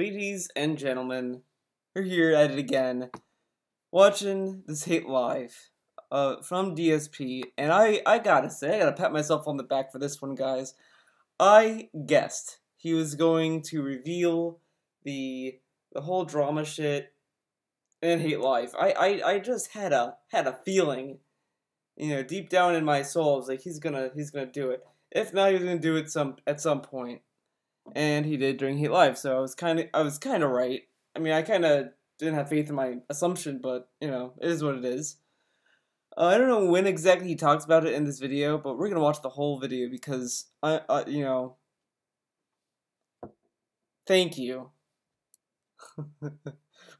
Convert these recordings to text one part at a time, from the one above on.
Ladies and gentlemen, we're here at it again, watching this hate live from DSP, and I gotta say, I gotta pat myself on the back for this one, guys. I guessed he was going to reveal the whole drama shit in Hate Life. I just had a feeling, deep down in my soul, I was like, he's gonna do it. If not, he's gonna do it at some point. And he did during Hate Live, so I was kind of right. I mean, I kind of didn't have faith in my assumption, but it is what it is. I don't know when exactly he talks about it in this video, but we're gonna watch the whole video because thank you.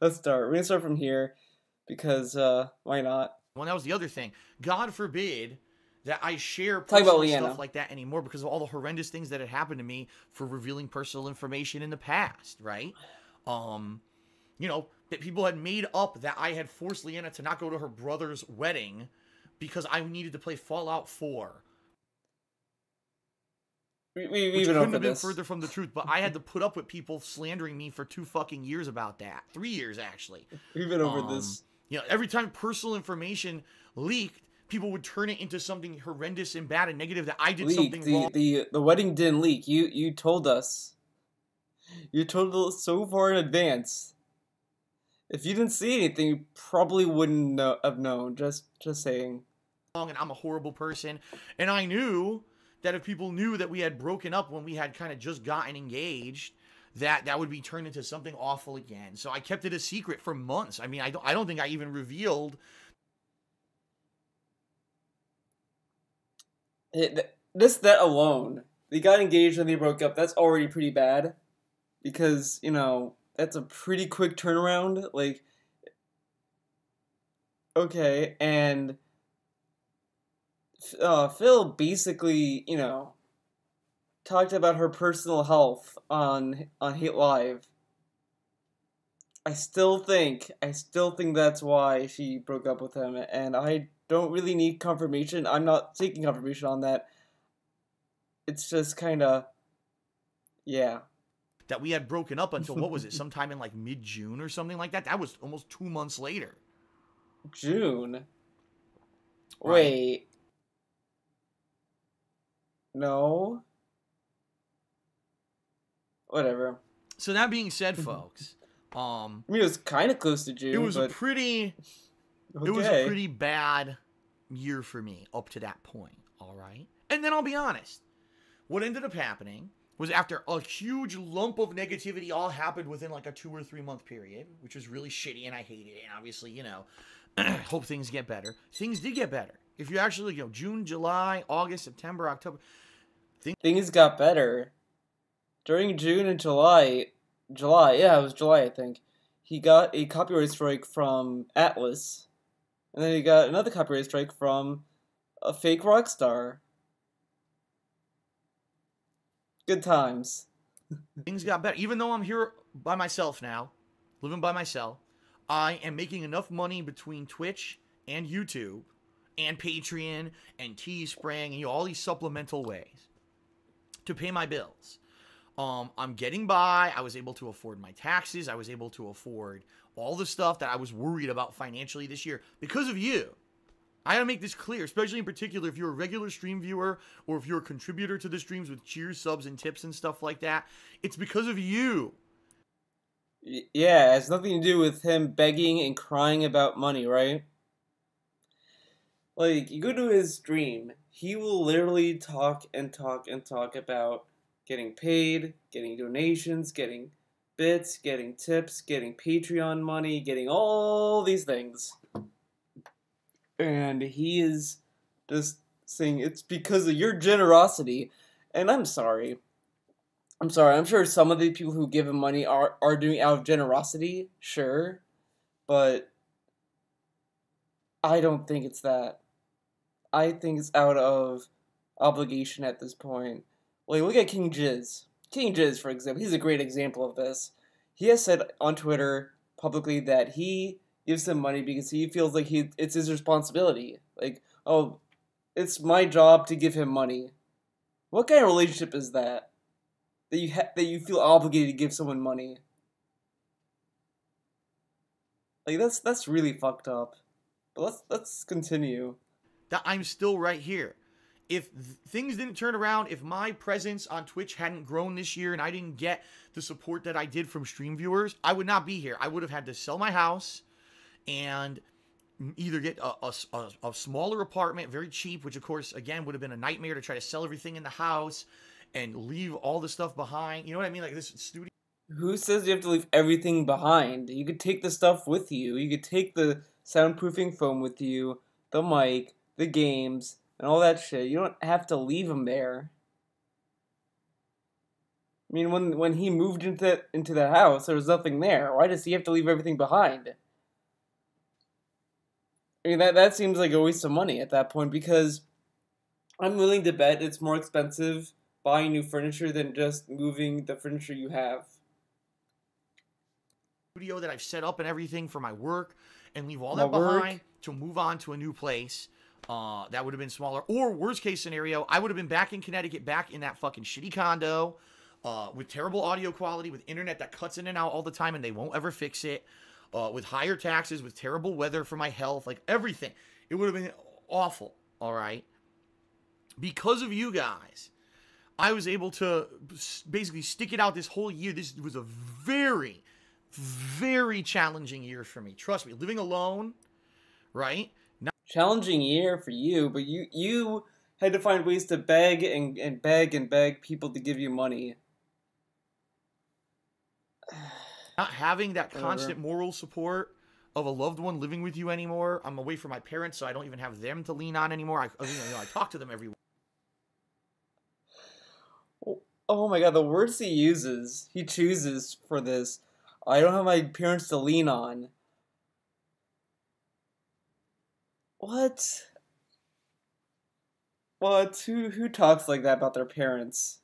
Let's start. We're gonna start from here because why not? Well, that was the other thing. God forbid that I share personal stuff like that anymore because of all the horrendous things that had happened to me for revealing personal information in the past, right? That people had made up that I had forced Leanna to not go to her brother's wedding because I needed to play Fallout 4. Which couldn't have been further from the truth, but I had to put up with people slandering me for 2 fucking years about that. 3 years, actually. We've been over this. Every time personal information leaked, people would turn it into something horrendous and bad and negative that I did something wrong. The wedding didn't leak. You told us. You told us so far in advance. If you didn't see anything, you probably wouldn't have known. Just saying. And I'm a horrible person. And I knew that if people knew that we had broken up when we had kind of just gotten engaged, that would be turned into something awful again. So I kept it a secret for months. I mean, I don't think I even revealed. That alone, they got engaged and they broke up. That's already pretty bad, because that's a pretty quick turnaround. Like, okay, and Phil basically, talked about her personal health on Hate Live. I still think that's why she broke up with him, and I don't really need confirmation. I'm not seeking confirmation on that. It's just kind of, yeah. That we had broken up until, what was it, sometime in like mid-June or something like that? That was almost 2 months later. June? Right. Wait. No? Whatever. So that being said, folks, I mean, it was kind of close to June. It was a pretty bad year for me up to that point, all right? And then I'll be honest. What ended up happening was, after a huge lump of negativity all happened within like a 2 or 3 month period, which was really shitty and I hated it. And obviously, hope things get better. Things did get better. If you actually, June, July, August, September, October. Things got better. During June and July, yeah, it was July, I think, he got a copyright strike from Atlas. And then he got another copyright strike from a fake rock star. Good times. Things got better. Even though I'm here by myself now, living by myself, I am making enough money between Twitch and YouTube and Patreon and Teespring and all these supplemental ways to pay my bills. I'm getting by. I was able to afford my taxes. I was able to afford all the stuff that I was worried about financially this year because of you. I gotta make this clear, especially in particular if you're a regular stream viewer or if you're a contributor to the streams with cheers, subs, and tips and stuff like that. It's because of you. Yeah, it has nothing to do with him begging and crying about money, right? Like, you go to his stream, he will literally talk and talk and talk about getting paid, getting donations, getting bits, getting tips, getting Patreon money, getting all these things. And he is just saying it's because of your generosity. And I'm sorry. I'm sure some of the people who give him money are doing it out of generosity, sure. But I don't think it's that. I think it's out of obligation at this point. Like, look at King Jizz. King Jizz, for example, he's a great example of this. He has said on Twitter publicly that he gives him money because he feels like it's his responsibility. Like, oh, it's my job to give him money. What kind of relationship is that? That you feel obligated to give someone money? Like that's really fucked up. But let's continue. That I'm still right here. If things didn't turn around, if my presence on Twitch hadn't grown this year and I didn't get the support that I did from stream viewers, I would not be here. I would have had to sell my house and either get a smaller apartment, very cheap, which of course, again, would have been a nightmare to try to sell everything in the house and leave all the stuff behind. You know what I mean? Like this studio. Who says you have to leave everything behind? You could take the stuff with you. You could take the soundproofing foam with you, the mic, the games, and all that shit. You don't have to leave them there. I mean, when he moved into the house, there was nothing there. Why does he have to leave everything behind? I mean, that seems like a waste of money at that point, because I'm willing to bet it's more expensive buying new furniture than just moving the furniture you have. Studio that I've set up and everything for my work, and leave all that behind to move on to a new place that would have been smaller. Or worst case scenario, I would have been back in Connecticut, back in that fucking shitty condo with terrible audio quality, with internet that cuts in and out all the time and they won't ever fix it, with higher taxes, with terrible weather for my health, like everything. It would have been awful, all right? Because of you guys, I was able to basically stick it out this whole year. This was a very, very challenging year for me. Trust me, living alone, right? Challenging year for you, but you had to find ways to beg and beg and beg people to give you money. Not having that constant moral support of a loved one living with you anymore. I'm away from my parents, so I don't even have them to lean on anymore. I talk to them every week. Oh my god, the words he chooses for this. I don't have my parents to lean on. What? What? Who talks like that about their parents?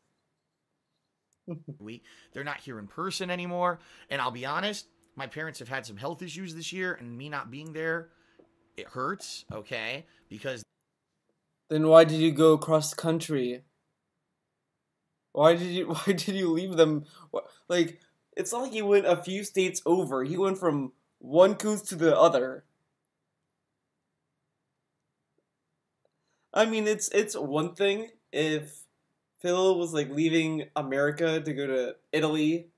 They're not here in person anymore. And I'll be honest, my parents have had some health issues this year, and me not being there, it hurts, okay? Because... Then why did you go across the country? Why did you leave them? Like, it's not like he went a few states over. He went from one coast to the other. I mean, it's one thing if Phil was like leaving America to go to Italy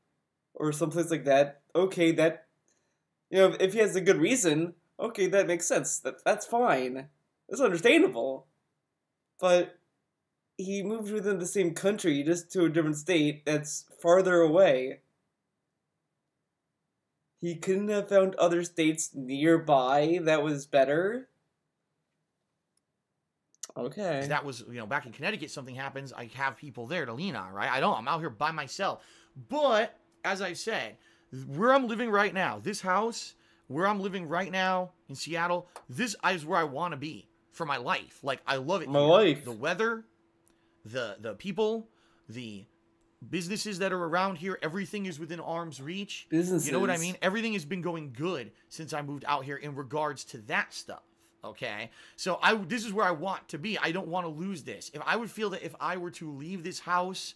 or someplace like that. Okay, that, you know, if he has a good reason, okay, that makes sense. That's fine. That's understandable. But he moved within the same country, just to a different state that's farther away. He couldn't have found other states nearby that was better? Okay. That was, you know, back in Connecticut, something happens, I have people there to lean on, right? I'm out here by myself. But, as I said, where I'm living right now, this house, where I'm living right now in Seattle, this is where I want to be for my life. Like, I love it. My life. The weather, the people, the businesses that are around here, everything is within arm's reach. Businesses. You know what I mean? Everything has been going good since I moved out here in regards to that stuff. Okay, so this is where I want to be. I don't want to lose this. If I would feel that if I were to leave this house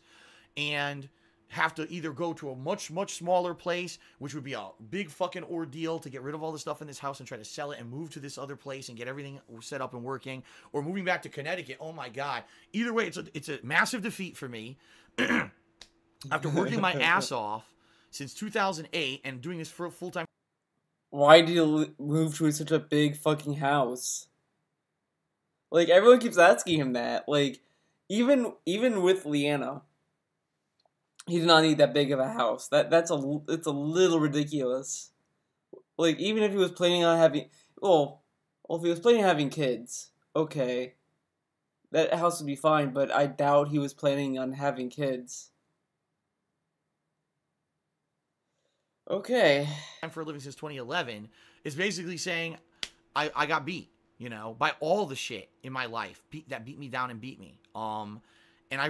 and have to either go to a much, much smaller place, which would be a big fucking ordeal to get rid of all the stuff in this house and try to sell it and move to this other place and get everything set up and working, or moving back to Connecticut, oh my God. Either way, it's a massive defeat for me. After working my ass off since 2008 and doing this for a full-time... Why did you move to such a big fucking house? Like, everyone keeps asking him that. Like, even with Leanna, he did not need that big of a house. It's a little ridiculous. Like, even if he was planning on having... Well, if he was planning on having kids, okay. That house would be fine, but I doubt he was planning on having kids. Okay. For a living since 2011 is basically saying I got beat, you know, by all the shit in my life that beat me down and beat me. And I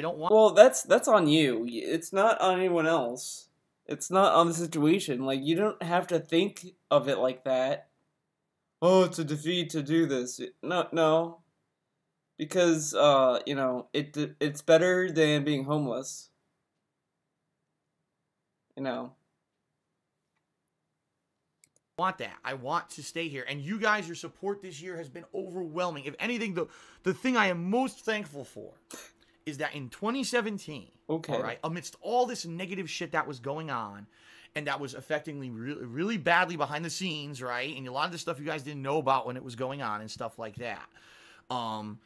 don't want... Well, that's on you. It's not on anyone else. It's not on the situation. Like, you don't have to think of it like that. Oh, it's a defeat to do this. No. Because, you know, it's better than being homeless. You know. want that. I want to stay here. And you guys, your support this year has been overwhelming. If anything, the thing I am most thankful for is that in 2017, Okay. all right, amidst all this negative shit that was going on, and that was affecting me really, really badly behind the scenes, right? And a lot of the stuff you guys didn't know about when it was going on and stuff like that. Oh,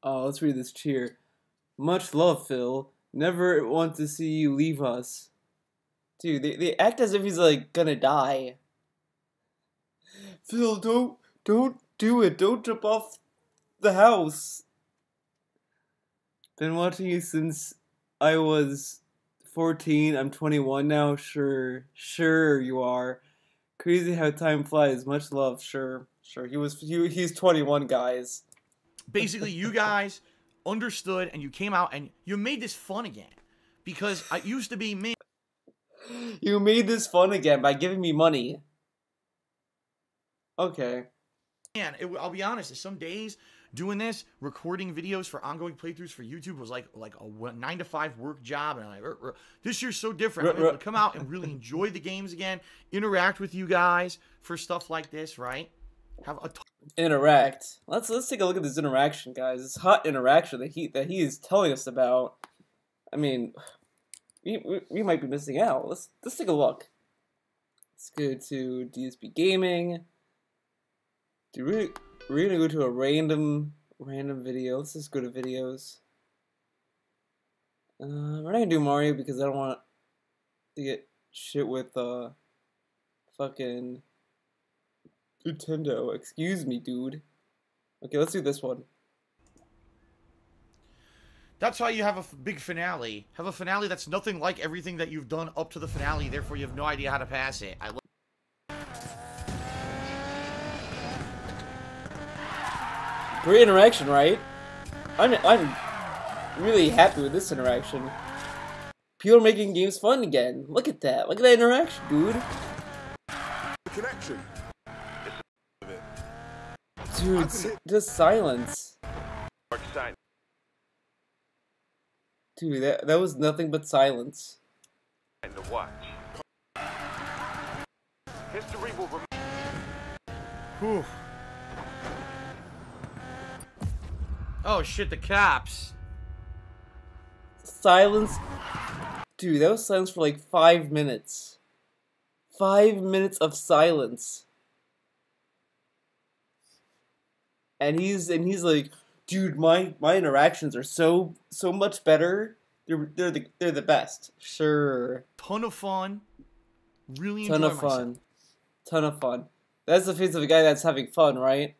let's read this cheer. Much love, Phil. Never want to see you leave us. Dude, they act as if he's, like, gonna die. Phil, don't do it. Don't jump off the house. Been watching you since I was 14. I'm 21 now. Sure you are. Crazy how time flies. Much love. Sure. He's 21, guys. Basically, you guys understood, and you came out, and you made this fun again. Because I used to be me. You made this fun again by giving me money. Okay. Man, I'll be honest, some days doing this, recording videos for ongoing playthroughs for YouTube was like a 9-to-5 work job, and I'm like, this year's so different. I'm able to come out and really enjoy the games again, interact with you guys for stuff like this, right? Have a interact. Let's take a look at this interaction, guys. This hot interaction that he is telling us about. I mean, we might be missing out. Let's take a look. Let's go to DSP Gaming. We're gonna go to a random video. Let's just go to videos. We're not gonna do Mario because I don't want to get shit with fucking Nintendo. Excuse me, dude. Okay, let's do this one. That's how you have a big finale. Have a finale that's nothing like everything that you've done up to the finale. Therefore, you have no idea how to pass it. Great interaction, right? I'm really happy with this interaction. People are making games fun again. Look at that. Look at that interaction, dude. The connection. Dude, just silence. Dude, that was nothing but silence. And to watch. History will remain. Whew. Oh shit, the cops. Silence. Dude, that was silence for like 5 minutes. 5 minutes of silence. And he's like, dude, my interactions are so much better. They're the best. Sure. Ton of fun. Really Ton of myself. fun. Ton of fun. That's the face of a guy that's having fun, right?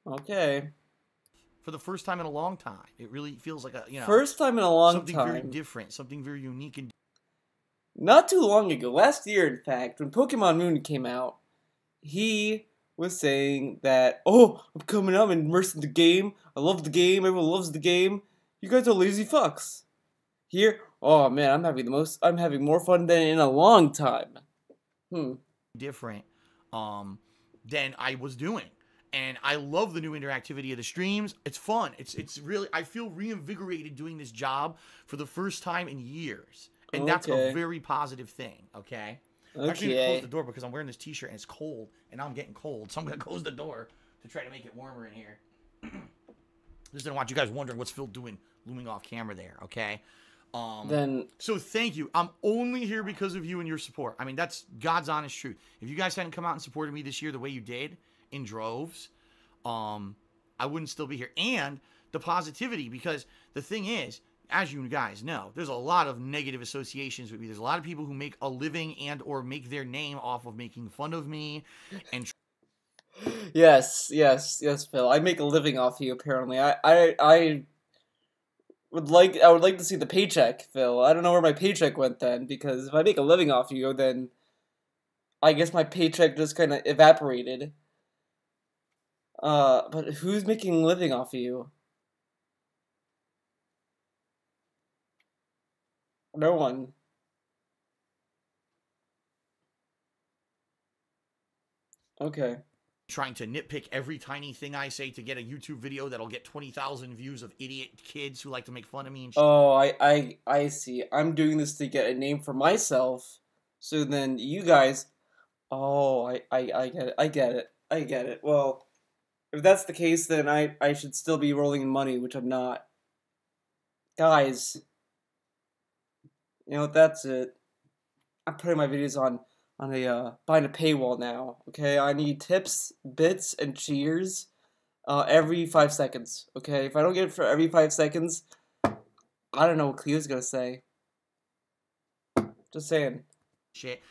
Okay. For the first time in a long time, it really feels like first time in a long something time. very different, something very unique and. Not too long ago, last year, in fact, when Pokemon Moon came out, he was saying that, oh, I'm coming out, I'm immersed in the game, I love the game, everyone loves the game, you guys are lazy fucks. Here, oh man, I'm having more fun than in a long time. Different, than I was doing. And I love the new interactivity of the streams. It's fun. It's really, I feel reinvigorated doing this job for the first time in years. And that's a very positive thing, okay? I'm actually going to close the door because I'm wearing this t-shirt and it's cold. And now I'm getting cold. So I'm going to close the door to try to make it warmer in here. Just didn't want you guys wondering what's Phil doing looming off camera there, okay? So thank you. I'm only here because of you and your support. I mean, that's God's honest truth. If you guys hadn't come out and supported me this year the way you did, in droves, I wouldn't still be here. And the positivity, because the thing is, as you guys know, there's a lot of negative associations with me. There's a lot of people who make a living and or make their name off of making fun of me and yes, Phil. I make a living off you, apparently. I would like to see the paycheck, Phil. I don't know where my paycheck went then, because if I make a living off you, then I guess my paycheck just kind of evaporated. But who's making a living off of you? No one. Okay. trying to nitpick every tiny thing I say to get a YouTube video that'll get 20,000 views of idiot kids who like to make fun of me and shit. Oh, I see. I'm doing this to get a name for myself, So then you guys, oh, I get it. I get it. I get it. Well, if that's the case, then I should still be rolling in money, which I'm not. Guys, you know, that's it. I'm putting my videos on a behind a paywall now. Okay, I need tips, bits, and cheers every 5 seconds. Okay, if I don't get it for every 5 seconds, I don't know what Cleo's gonna say. Just saying. Shit.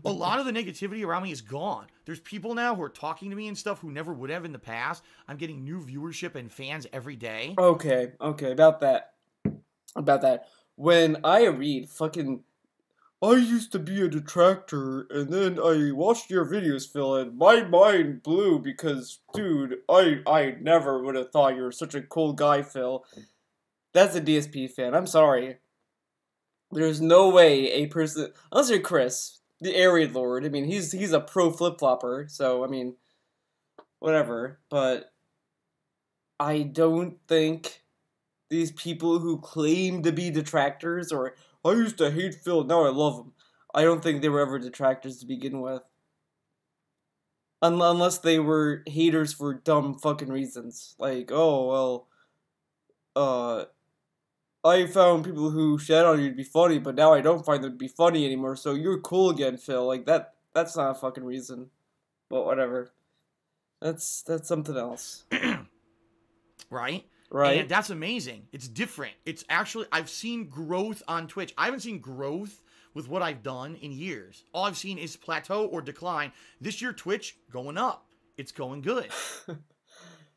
A lot of the negativity around me is gone. There's people now who are talking to me and stuff who never would have in the past. I'm getting new viewership and fans every day. Okay, about that. When I read fucking, I used to be a detractor, and then I watched your videos, Phil, and my mind blew because, dude, I never would have thought you were such a cool guy, Phil. That's a DSP fan. I'm sorry. There's no way a person, unless you're Chris, the Arid Lord. I mean, he's a pro flip-flopper, so, I mean, whatever. But I don't think these people who claim to be detractors, or, I used to hate Phil, now I love him. I don't think they were ever detractors to begin with. Unless they were haters for dumb fucking reasons. Like, oh, well, I found people who shat on you to be funny, but now I don't find them to be funny anymore, so you're cool again, Phil. Like, that's not a fucking reason. But whatever. That's something else. Right? Right. And that's amazing. It's different. It's actually, I've seen growth on Twitch. I haven't seen growth with what I've done in years. All I've seen is plateau or decline. This year, Twitch going up. It's going good.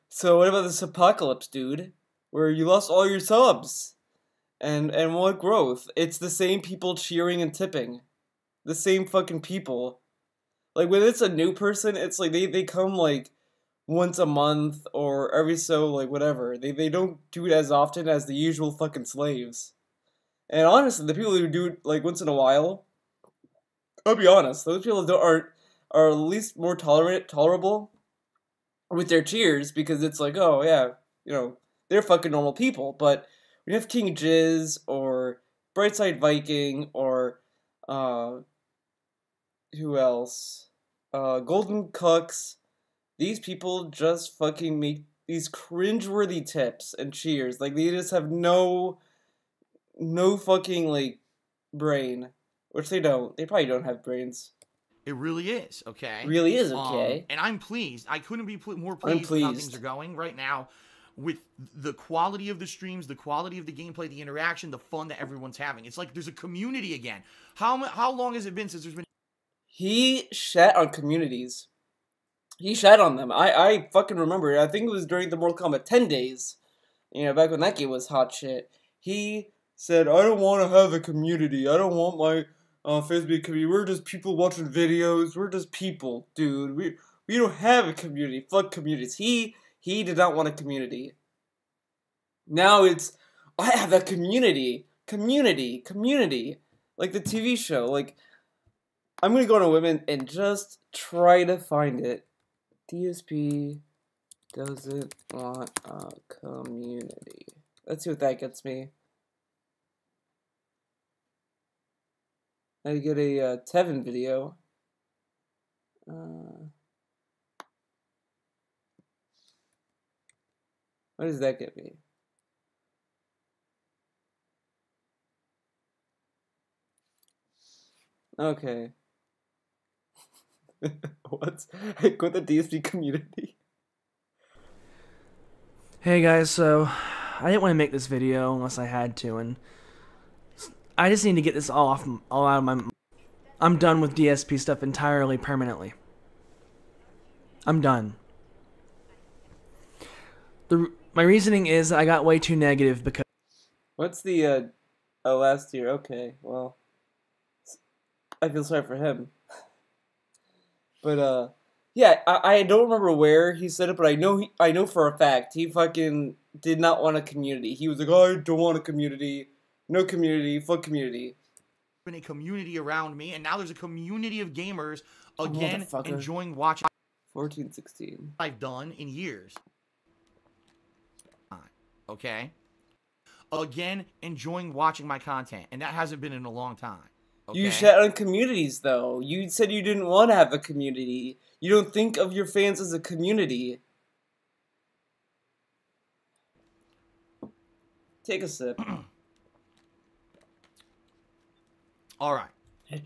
So what about this apocalypse, dude? Where you lost all your subs? And what growth? It's the same people cheering and tipping. The same fucking people. Like, when it's a new person, it's like they come, like, once a month or every so, like, whatever. They don't do it as often as the usual fucking slaves. And honestly, the people who do it, like, once in a while, I'll be honest, those people are at least more tolerable with their cheers, because it's like, oh, yeah, you know, they're fucking normal people. But when you have King Jizz or Brightside Viking or who else? Golden Cooks. These people just fucking make these cringeworthy tips and cheers. Like, they just have no fucking, like, brain. Which they don't. They probably don't have brains. It really is, okay? Really is, okay. And I'm pleased. I couldn't be more pleased with how things are going right now with the quality of the streams, the quality of the gameplay, the interaction, the fun that everyone's having. It's like there's a community again. How long has it been since there's been... He shat on communities. He shat on them. I fucking remember. I think it was during the Mortal Kombat 10 days. You know, back when that game was hot shit. He said, I don't want to have a community. I don't want my Facebook community. We're just people watching videos. We're just people, dude. We don't have a community. Fuck communities. He did not want a community. Now it's, I have a community. Community. Like the TV show. Like, I'm gonna go on a women and just try to find it. DSP doesn't want a community. Let's see what that gets me. I get a Tevin video. What does that get me? Okay. What? Go with the DSP community. Hey guys, so I didn't want to make this video unless I had to, and I just need to get this all out of my... I'm done with DSP stuff entirely, permanently. I'm done. My reasoning is I got way too negative because... What's the, last year? Okay, well, I feel sorry for him. But, yeah, I don't remember where he said it, but I know for a fact he fucking did not want a community. He was like, oh, I don't want a community. No community. Fuck community. Been a community around me, and now there's a community of gamers again Motherfucker. enjoying watching 14, 16. I've done in years. Okay? Again, enjoying watching my content, and that hasn't been in a long time. Okay. You shat on communities, though. You said you didn't want to have a community. You don't think of your fans as a community. Take a sip. All right.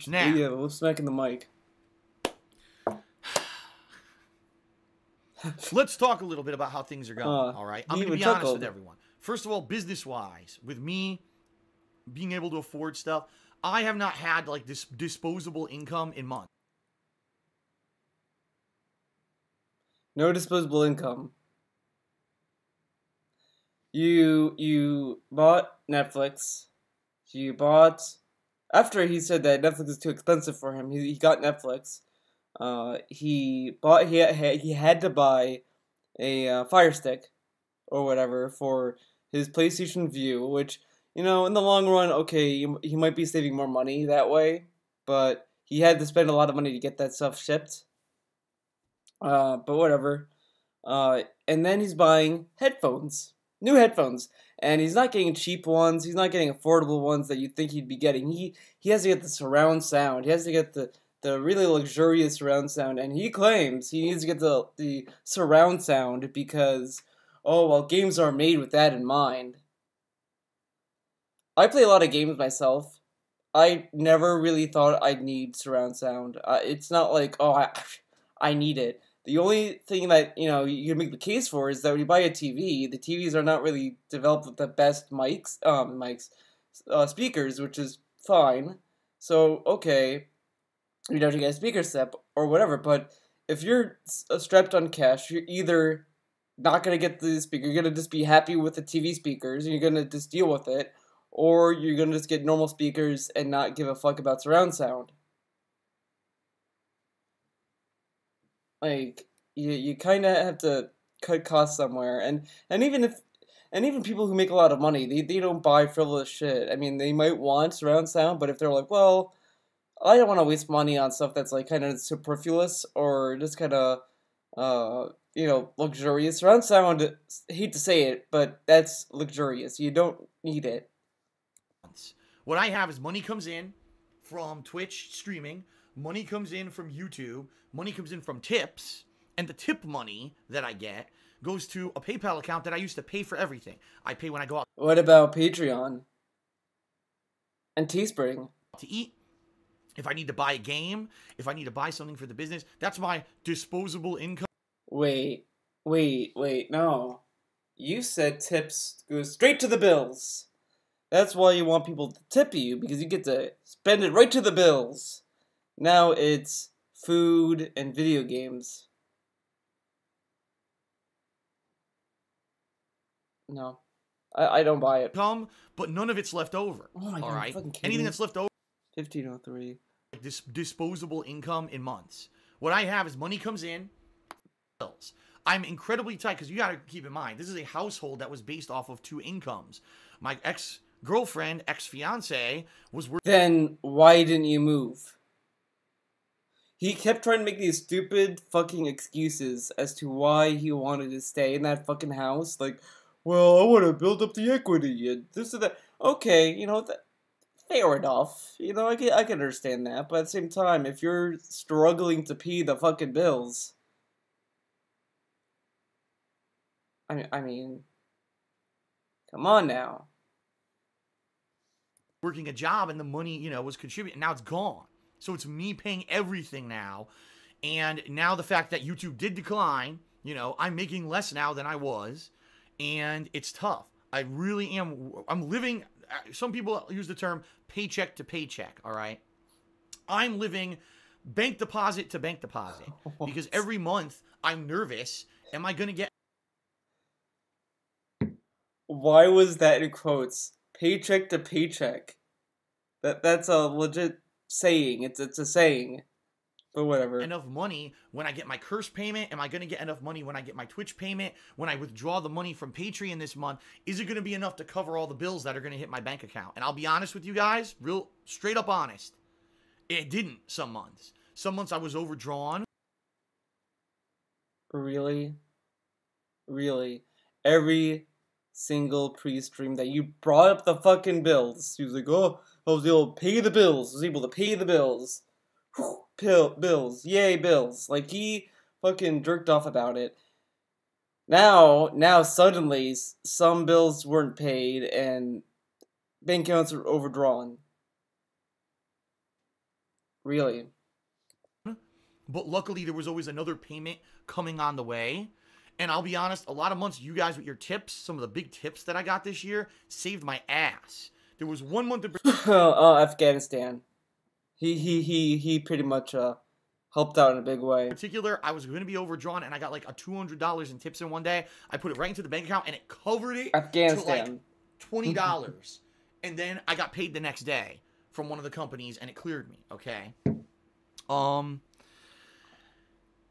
Now, Yeah, we're smacking the mic. let's talk a little bit about how things are going. All right. I'm going to be honest with everyone. First of all, business-wise, with me being able to afford stuff, I have not had like this disposable income in months. No disposable income. You bought Netflix. You bought after he said that Netflix is too expensive for him. He got Netflix. He had to buy a Fire Stick or whatever for his PlayStation View, which, you know, in the long run, okay, he might be saving more money that way, but he had to spend a lot of money to get that stuff shipped. But whatever. And then he's buying headphones, new headphones, and he's not getting cheap ones. He's not getting affordable ones that you'd think he'd be getting. He has to get the surround sound. He has to get the really luxurious surround sound, and he claims he needs to get the surround sound because, oh, well, games are made with that in mind. I play a lot of games myself. I never really thought I'd need surround sound. It's not like, oh, I need it. The only thing that, you know, you can make the case for is that when you buy a TV, the TVs are not really developed with the best speakers, which is fine. So, okay, you know, to get a speaker set or whatever, but if you're strapped on cash, you're either not going to get the speaker, you're going to just be happy with the TV speakers, and you're going to just deal with it, or you're going to just get normal speakers and not give a fuck about surround sound. Like, you kind of have to cut costs somewhere, and even people who make a lot of money, they don't buy frivolous shit. I mean, they might want surround sound, but if they're like, well, I don't want to waste money on stuff that's like kind of superfluous or just kind of, you know, luxurious. Surround sound, hate to say it, but that's luxurious. You don't need it. What I have is money comes in from Twitch streaming, money comes in from YouTube, money comes in from tips, and the tip money that I get goes to a PayPal account that I used to pay for everything. I pay when I go out. What about Patreon? And Teespring? To eat. If I need to buy a game, if I need to buy something for the business, that's my disposable income. Wait, no. You said tips go straight to the bills. That's why you want people to tip you, because you get to spend it right to the bills. Now it's food and video games. No. I don't buy it. But none of it's left over. Oh my God, all right? fucking kidding Anything me? that's left over. 1503. This disposable income in months. What I have is money comes in, bills. I'm incredibly tight because you got to keep in mind, this is a household that was based off of two incomes. My ex-girlfriend, ex-fiance was working. Then why didn't you move? He kept trying to make these stupid fucking excuses as to why he wanted to stay in that fucking house. Like, well, I want to build up the equity and this and that. Okay, you know, fair enough. You know, I can understand that. But at the same time, if you're struggling to pay the fucking bills, I mean, come on now. Working a job and the money, you know, was contributing. Now it's gone. So it's me paying everything now. And now the fact that YouTube did decline, you know, I'm making less now than I was. And it's tough. I really am. I'm living, some people use the term paycheck to paycheck, all right? I'm living bank deposit to bank deposit. Because every month I'm nervous. Am I going to get... Why was that in quotes? Paycheck to paycheck. That's a legit saying. It's a saying. But whatever. Enough money when I get my curse payment? Am I going to get enough money when I get my Twitch payment? When I withdraw the money from Patreon this month? Is it going to be enough to cover all the bills that are going to hit my bank account? And I'll be honest with you guys, real straight up honest. It didn't some months. Some months I was overdrawn. Really? Really? Every single pre-stream that you brought up the fucking bills. He was like, oh, I was able to pay the bills. I was able to pay the bills. Whew, bills. Yay, bills. Like, he fucking jerked off about it. Now, suddenly, some bills weren't paid, and bank accounts are overdrawn. Really? But luckily, there was always another payment coming on the way. And I'll be honest, a lot of months, you guys with your tips, some of the big tips that I got this year, saved my ass. There was 1 month in Afghanistan. He pretty much helped out in a big way. particular, I was going to be overdrawn, and I got like a $200 in tips in one day. I put it right into the bank account, and it covered it Afghanistan. to like $20. And then I got paid the next day from one of the companies, and it cleared me, okay?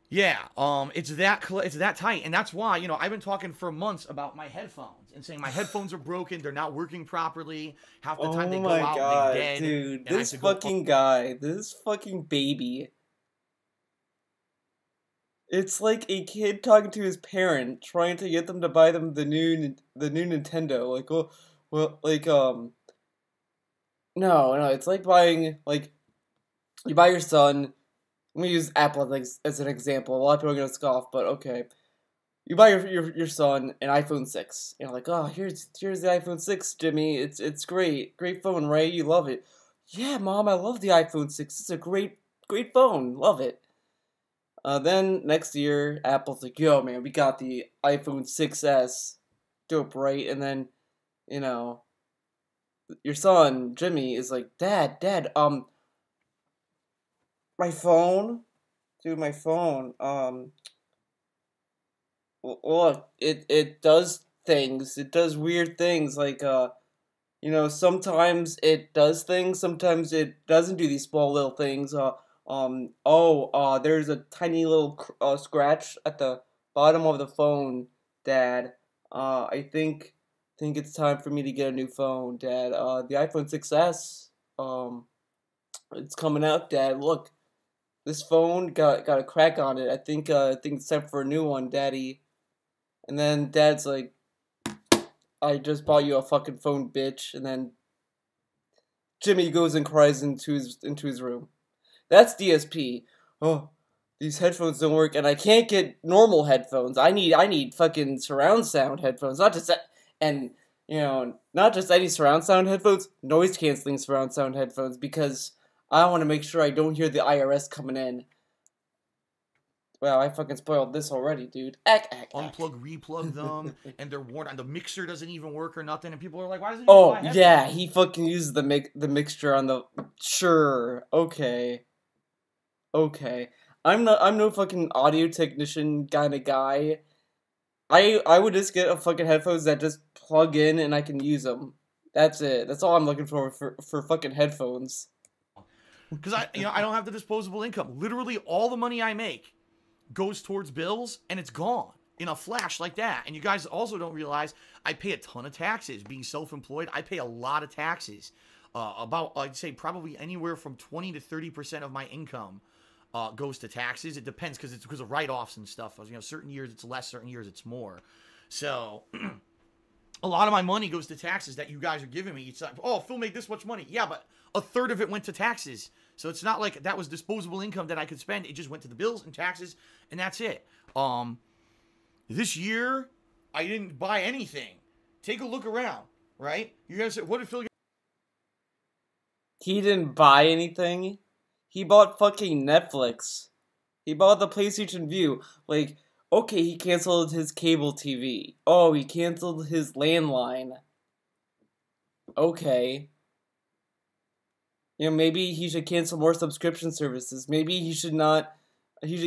Yeah, it's that tight, and that's why, you know, I've been talking for months about my headphones and saying my headphones are broken, they're not working properly. Half the time they go out, they're dead. Dude, this fucking guy, this fucking baby. It's like a kid talking to his parent, trying to get them to buy them the new Nintendo. Like, no, it's like buying, like, you buy your son. I'm gonna use Apple as an example. A lot of people are gonna scoff, but okay. You buy your son an iPhone 6. You're like, oh, here's the iPhone 6, Jimmy. It's great phone, right? You love it. Yeah, Mom, I love the iPhone 6. It's a great phone. Love it. Then next year, Apple's like, yo, man, we got the iPhone 6s. Dope, right? And then, you know, your son Jimmy is like, Dad, my phone? Dude, my phone. Look, it does things. It does weird things. Like, you know, sometimes it does things. Sometimes it doesn't do these small little things. There's a tiny little scratch at the bottom of the phone, Dad. I think it's time for me to get a new phone, Dad. The iPhone 6s, it's coming out, Dad. Look. This phone got a crack on it. I think it's time for a new one, Daddy. And then Dad's like, I just bought you a fucking phone, bitch. And then Jimmy goes and cries into his room. That's DSP. Oh, these headphones don't work, and I can't get normal headphones. I need fucking surround sound headphones, not just not just any surround sound headphones, noise canceling surround sound headphones, because I want to make sure I don't hear the IRS coming in. Wow, I fucking spoiled this already, dude. Unplug, replug them, and they're worn, and the mixer doesn't even work or nothing, and people are like, why doesn't it Oh, yeah, he fucking uses the mixture on the... Sure, okay. I'm no fucking audio technician kind of guy. I would just get a fucking headphones that just plug in and I can use them. That's it. That's all I'm looking for fucking headphones. Because I don't have the disposable income. Literally, all the money I make goes towards bills, and it's gone in a flash like that. And you guys also don't realize I pay a ton of taxes. Being self-employed, I pay a lot of taxes. I'd say probably anywhere from 20 to 30% of my income goes to taxes. It depends because it's because of write-offs and stuff. You know, certain years it's less, certain years it's more. So a lot of my money goes to taxes that you guys are giving me. It's like, oh, Phil made this much money. Yeah, but a third of it went to taxes. So it's not like that was disposable income that I could spend. It just went to the bills and taxes, and that's it. This year, I didn't buy anything. Take a look around, right? You're going to say, what did Phil get? He didn't buy anything. He bought fucking Netflix. He bought the PlayStation Vue. Like, okay, he canceled his cable TV. Oh, he canceled his landline. Okay. You know, maybe he should cancel more subscription services. Maybe he should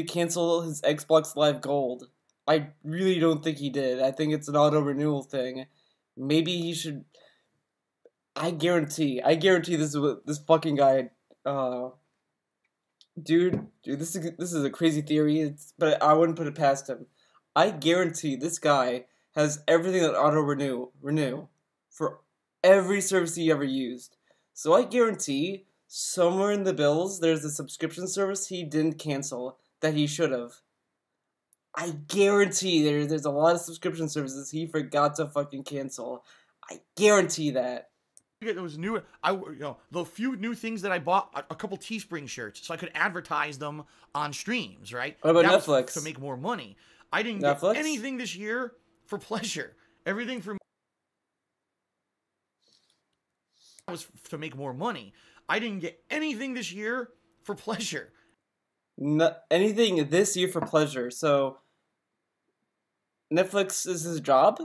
cancel his Xbox Live Gold. I really don't think he did. I think it's an auto-renewal thing. Maybe he should... I guarantee this is what this fucking guy... Dude, this is a crazy theory, but I wouldn't put it past him. I guarantee this guy has everything that auto-renew for every service he ever used. So I guarantee somewhere in the bills there's a subscription service he didn't cancel that he should have. I guarantee there's a lot of subscription services he forgot to fucking cancel. I guarantee that. get those new, the few new things that I bought, a couple Teespring shirts, so I could advertise them on streams, right? What about That was Netflix? to make more money. I didn't Netflix? get anything this year for pleasure. Everything for me was to make more money. I didn't get anything this year for pleasure. Anything this year for pleasure. So Netflix is his job?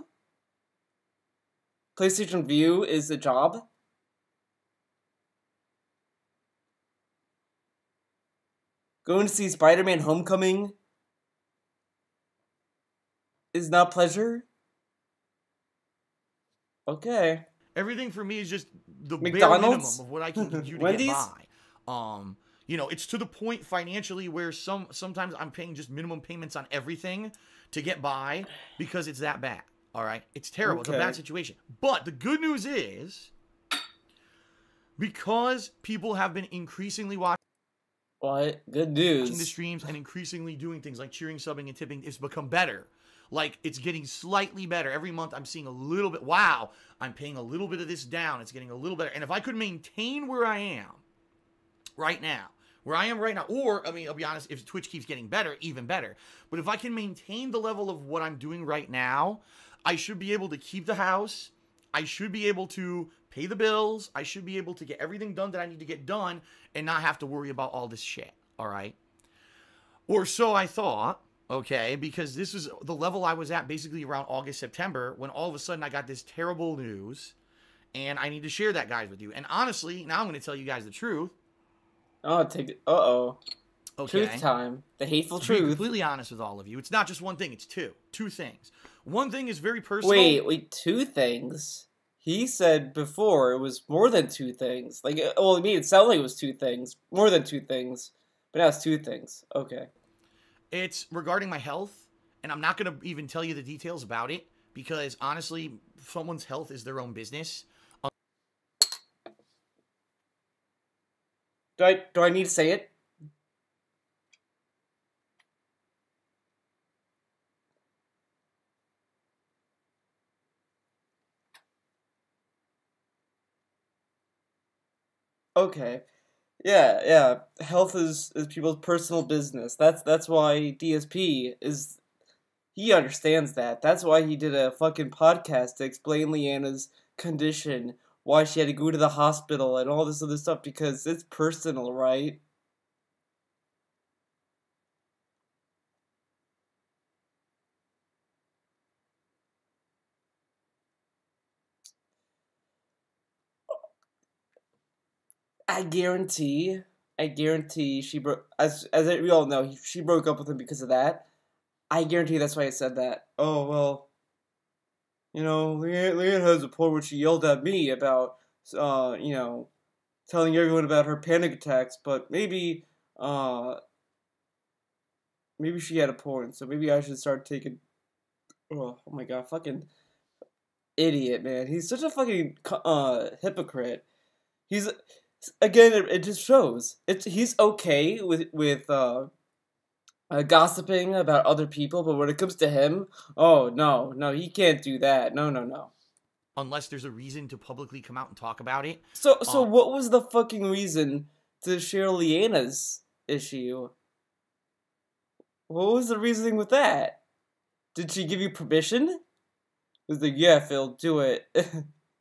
PlayStation View is a job? Going to see Spider-Man Homecoming is not pleasure? Okay. Everything for me is just the bare McDonald's? minimum of what I can do to get Wendy's? by. It's to the point financially where sometimes I'm paying just minimum payments on everything to get by because it's that bad. All right, it's terrible. It's a bad situation. But the good news is, because people have been increasingly watching What? Good the news. streams and increasingly doing things like cheering, subbing, and tipping, it's become better. Like, it's getting slightly better. Every month I'm seeing a little bit. Wow, I'm paying a little bit of this down. It's getting a little better. And if I could maintain where I am right now, or, I mean, I'll be honest, if Twitch keeps getting better, even better. But if I can maintain the level of what I'm doing right now, I should be able to keep the house. I should be able to pay the bills. I should be able to get everything done that I need to get done and not have to worry about all this shit, all right? Or so I thought, okay, because this is the level I was at basically around August, September, when all of a sudden I got this terrible news, and I need to share that, guys, with you. And honestly, now I'm going to tell you guys the truth. Oh, take it. Uh-oh. Okay. Truth time. The hateful To be truth. completely honest with all of you, it's not just one thing, it's two. Two things. One thing is very personal. Wait, two things? He said before it was more than two things. Like, well, I mean, it sounded like it was two things. More than two things. But now it's two things. Okay. It's regarding my health, and I'm not going to even tell you the details about it, because honestly, someone's health is their own business. Do I need to say it? Okay. Yeah. Health is people's personal business. That's why DSP is he understands that. That's why he did a fucking podcast to explain Leanna's condition, why she had to go to the hospital and all this other stuff, because it's personal, right? I guarantee she broke, as we all know, she broke up with him because of that. I guarantee that's why I said that. Oh, well, Leanne has a point where she yelled at me about, telling everyone about her panic attacks, but maybe she had a point, so maybe I should start taking, oh my god, fucking idiot, man. He's such a fucking, hypocrite. He's, again, it just shows. He's okay with gossiping about other people, but when it comes to him, oh, no, he can't do that. No. Unless there's a reason to publicly come out and talk about it. So what was the fucking reason to share Leanna's issue? What was the reasoning with that? Did she give you permission? It was like, yeah, Phil, do it.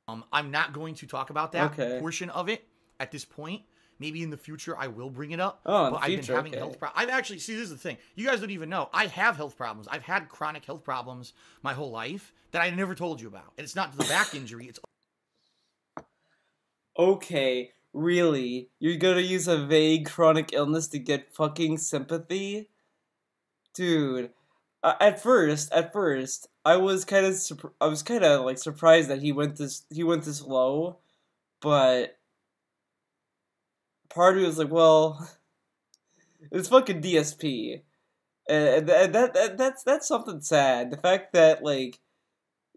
I'm not going to talk about that portion of it at this point. Maybe in the future I will bring it up. Oh, in but the future, I've been having health problems. I've actually, see, this is the thing. You guys don't even know. I have health problems. I've had chronic health problems my whole life that I never told you about. And it's not the back injury. It's okay, really? You're gonna use a vague chronic illness to get fucking sympathy? Dude, at first, I was kind of like surprised that he went this low, but part of me was like, well, it's fucking DSP, and that's something sad. The fact that like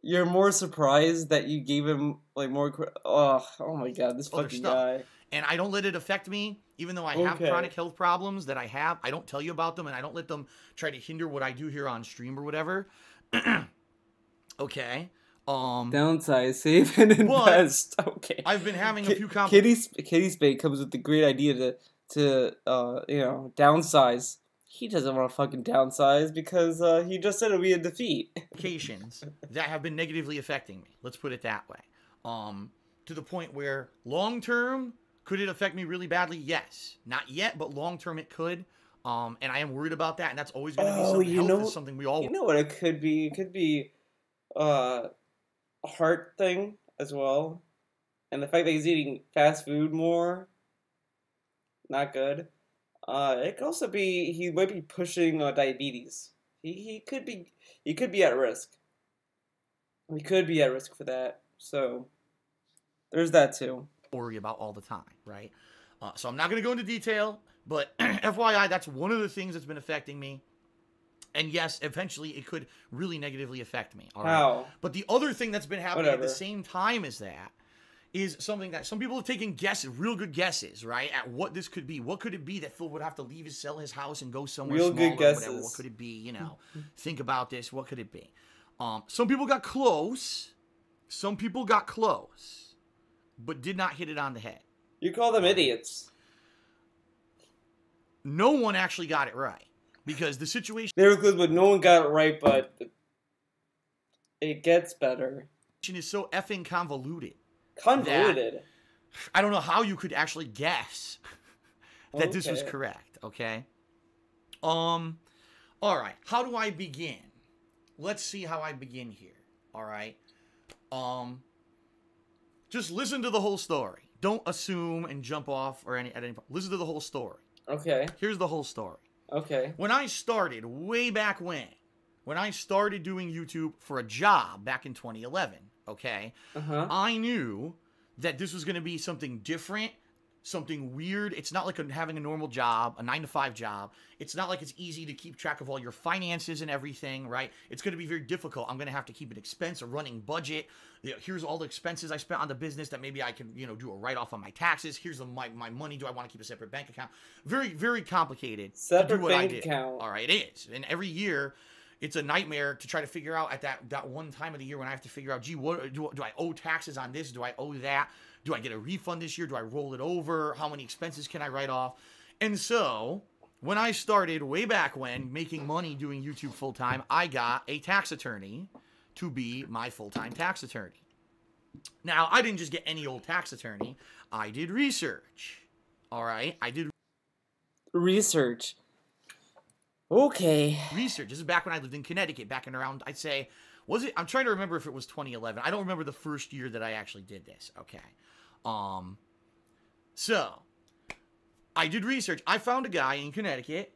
you're more surprised that you gave him like more. Oh my god, this fucking guy. And I don't let it affect me, even though I have chronic health problems that I have. I don't tell you about them, and I don't let them try to hinder what I do here on stream or whatever. Okay. Downsize, save, and invest. Okay. I've been having a few Kitty Spade comes with the great idea to downsize. He doesn't want to fucking downsize because he just said it'll be a defeat. Applications that have been negatively affecting me. Let's put it that way. To the point where long term, could it affect me really badly? Yes. Not yet, but long term it could. And I am worried about that, and that's always going to be something. Health is something we all. You know what it could be? It could be a heart thing as well, and the fact that he's eating fast food more. Not good. It could also be he might be pushing diabetes. He could be at risk. He could be at risk for that. So there's that too. Worry about all the time, right? So I'm not going to go into detail, but FYI, that's one of the things that's been affecting me. And yes, eventually it could really negatively affect me. All right? How? But the other thing that's been happening at the same time as that is something that some people have taken real good guesses, right, at what this could be. What could it be that Phil would have to sell his house and go somewhere real smaller good guesses. or whatever? What could it be? Think about this. What could it be? Some people got close. Some people got close, but did not hit it on the head. You call them idiots. No one actually got it right because the situation. They were good, but no one got it right. But it gets better. Is so effing convoluted. Convoluted. I don't know how you could actually guess that this was correct. Okay. All right. How do I begin? Let's see how I begin here. All right. Just listen to the whole story. Don't assume and jump off at any point. Listen to the whole story. Okay. Here's the whole story. Okay. When I started, way back when I started doing YouTube for a job back in 2011, okay, I knew that this was going to be something different, something weird. It's not like having a normal job, a 9-to-5 job. It's not like it's easy to keep track of all your finances and everything, right? It's going to be very difficult. I'm going to have to keep an expense, a running budget. Here's all the expenses I spent on the business that maybe I can, do a write-off on my taxes. Here's my money. Do I want to keep a separate bank account? Very, very complicated. Separate bank account. All right, it is. And every year, it's a nightmare to try to figure out at that one time of the year when I have to figure out, gee, what do I owe taxes on this? Do I owe that? Do I get a refund this year? Do I roll it over? How many expenses can I write off? And so, when I started way back when making money doing YouTube full-time, I got a tax attorney to be my full-time tax attorney. Now, I didn't just get any old tax attorney. I did research. All right? I did research. Okay. Research. This is back when I lived in Connecticut, back in around, I'd say, was it? I'm trying to remember if it was 2011. I don't remember the first year that I actually did this. Okay. So, I did research. I found a guy in Connecticut,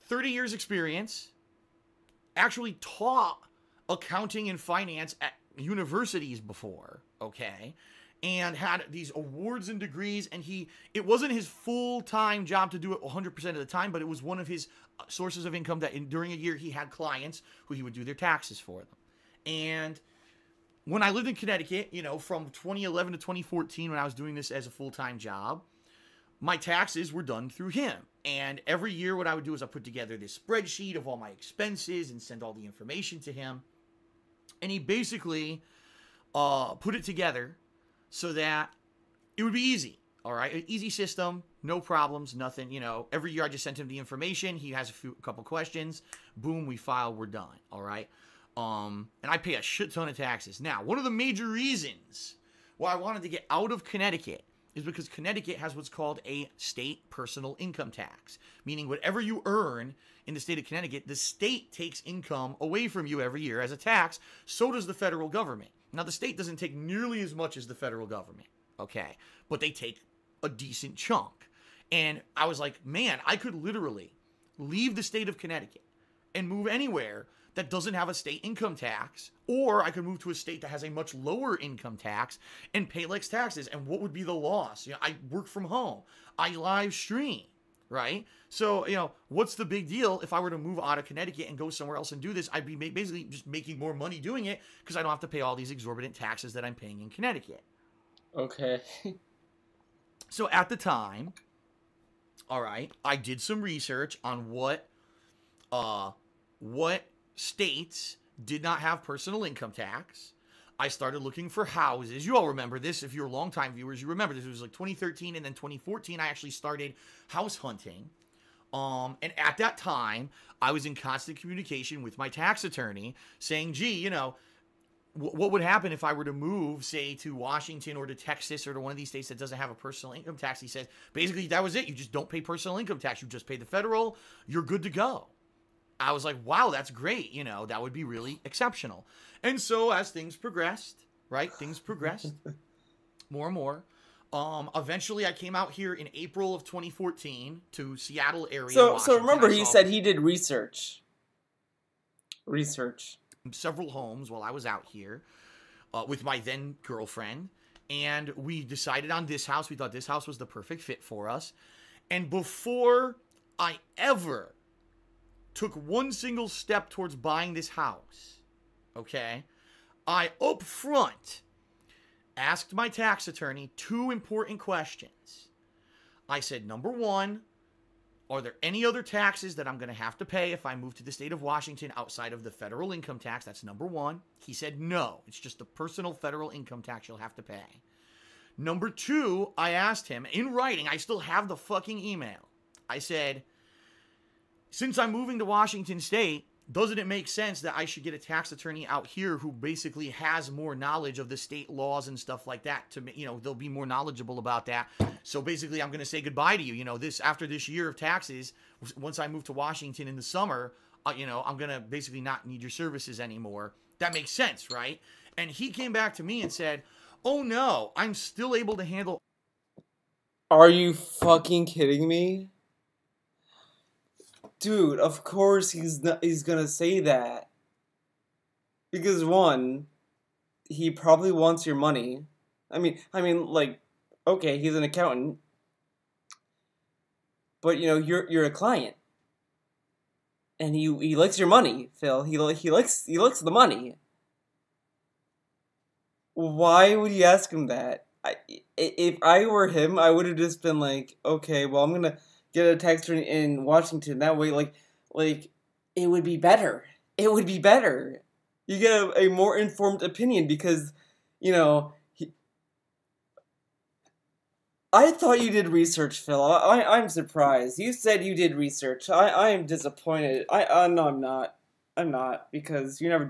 30 years experience, actually taught accounting and finance at universities before, okay, and had these awards and degrees, and it wasn't his full-time job to do it 100% of the time, but it was one of his sources of income that during a year he had clients who he would do their taxes for them. And when I lived in Connecticut, from 2011 to 2014, when I was doing this as a full-time job, my taxes were done through him. And every year what I would do is I put together this spreadsheet of all my expenses and send all the information to him. And he basically put it together so that it would be easy. All right, an easy system, no problems, nothing. Every year I just sent him the information. He has a couple questions. Boom, we file. We're done. All right. And I pay a shit ton of taxes. Now, one of the major reasons why I wanted to get out of Connecticut is because Connecticut has what's called a state personal income tax, meaning whatever you earn in the state of Connecticut, the state takes income away from you every year as a tax. So does the federal government. Now, the state doesn't take nearly as much as the federal government, okay? But they take a decent chunk. And I was like, man, I could literally leave the state of Connecticut and move anywhere that doesn't have a state income tax, or I could move to a state that has a much lower income tax and pay less taxes. And what would be the loss? I work from home. I live stream, right? So, what's the big deal if I were to move out of Connecticut and go somewhere else and do this? I'd be basically just making more money doing it because I don't have to pay all these exorbitant taxes that I'm paying in Connecticut. Okay. So at the time, all right, I did some research on what states did not have personal income tax. I started looking for houses. You all remember this. If you're longtime viewers, you remember this. It was like 2013 and then 2014, I actually started house hunting. And at that time, I was in constant communication with my tax attorney saying, gee, you know, what would happen if I were to move, say, to Washington or to Texas or to one of these states that doesn't have a personal income tax? He said, basically, that was it. You just don't pay personal income tax. You just pay the federal. You're good to go. I was like, wow, that's great. You know, that would be really exceptional. And so as things progressed, right, things progressed more and more. Eventually, I came out here in April of 2014 to Seattle area. So remember, he said he did research. Several homes while I was out here with my then girlfriend, and we decided on this house. We thought this house was the perfect fit for us. And before I ever took one single step towards buying this house, okay, I up front asked my tax attorney 2 important questions. I said, number one, are there any other taxes that I'm going to have to pay if I move to the state of Washington outside of the federal income tax? That's number one. He said, no, it's just the personal federal income tax you'll have to pay. Number 2, I asked him in writing, I still have the fucking email. I said, since I'm moving to Washington state, doesn't it make sense that I should get a tax attorney out here who basically has more knowledge of the state laws and stuff like that? To, you know, they'll be more knowledgeable about that. So basically, I'm going to say goodbye to you. You know, after this year of taxes, once I move to Washington in the summer, you know, I'm going to basically not need your services anymore. That makes sense, right? And he came back to me and said, oh no, I'm still able to handle. Are you fucking kidding me? Dude, of course he's gonna say that. Because one, he probably wants your money. I mean, like, okay, he's an accountant. But you know, you're a client. And he likes your money, Phil. He likes the money. Why would you ask him that? If I were him, I would have just been like, okay, well, I'm gonna get a tax attorney in Washington. That way, like, it would be better. It would be better. You get a more informed opinion because, you know, I thought you did research, Phil. I'm surprised. You said you did research. I am disappointed. No, I'm not. I'm not, because you never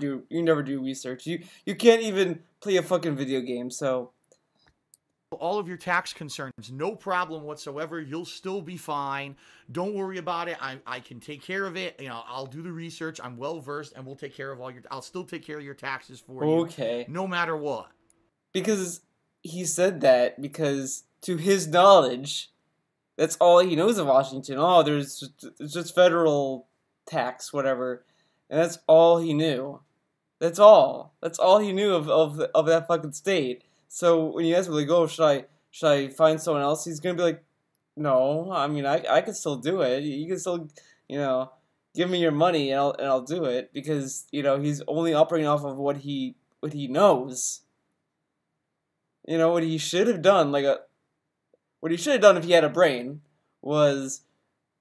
do research. You can't even play a fucking video game, so all of your tax concerns, no problem whatsoever. You'll still be fine. Don't worry about it. I can take care of it. You know, I'll do the research. I'm well versed, and we'll take care of I'll still take care of your taxes for you. Okay. No matter what. Because he said that because to his knowledge, that's all he knows of Washington. Oh, it's just federal tax, whatever, and that's all he knew. That's all. That's all he knew of that fucking state. So when you ask him, like, oh, should I find someone else? He's gonna be like, no. I mean, I can still do it. You can still, you know, give me your money and I'll do it, because, you know, he's only operating off of what he knows. You know, what he should have done, what he should have done if he had a brain, was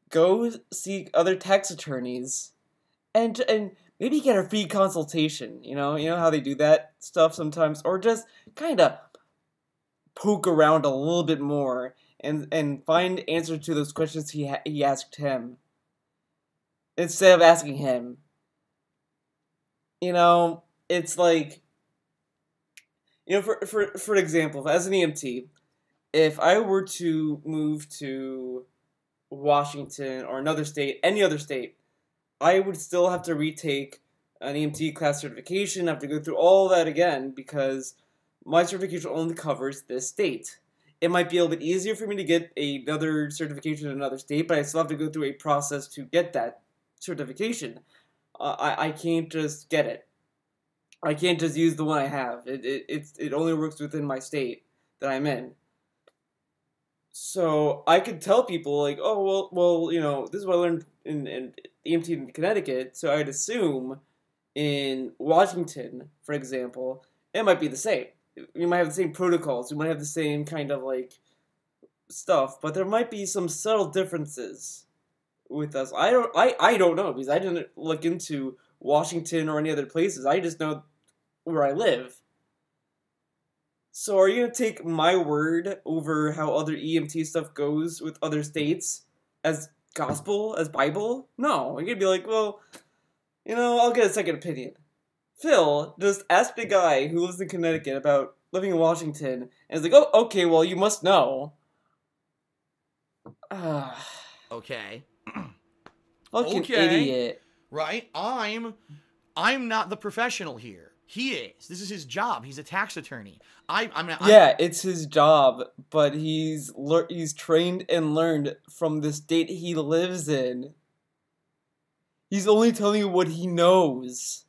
go seek other tax attorneys and maybe get a free consultation. You know how they do that stuff sometimes, or just kind of poke around a little bit more and find answers to those questions he asked him, instead of asking him. You know, it's like, you know, for example, as an EMT, if I were to move to Washington or another state, any other state, I would still have to retake an EMT class certification, have to go through all that again, because my certification only covers this state. It might be a little bit easier for me to get another certification in another state, but I still have to go through a process to get that certification. I can't just get it. I can't just use the one I have. It only works within my state that I'm in. So I could tell people, like, oh, well, you know, this is what I learned in EMT in Connecticut, so I'd assume in Washington, for example, it might be the same. We might have the same protocols, we might have the same kind of, like, stuff, but there might be some subtle differences with us. I don't know, because I didn't look into Washington or any other places. I just know where I live. So are you going to take my word over how other EMT stuff goes with other states as gospel, as Bible? No. You're going to be like, well, I'll get a second opinion. Phil just asked a guy who lives in Connecticut about living in Washington, and is like, oh, okay, well, you must know. Okay. Fucking idiot. Right? I'm not the professional here. He is. This is his job. He's a tax attorney. Yeah, it's his job, but he's trained and learned from the state he lives in. He's only telling you what he knows,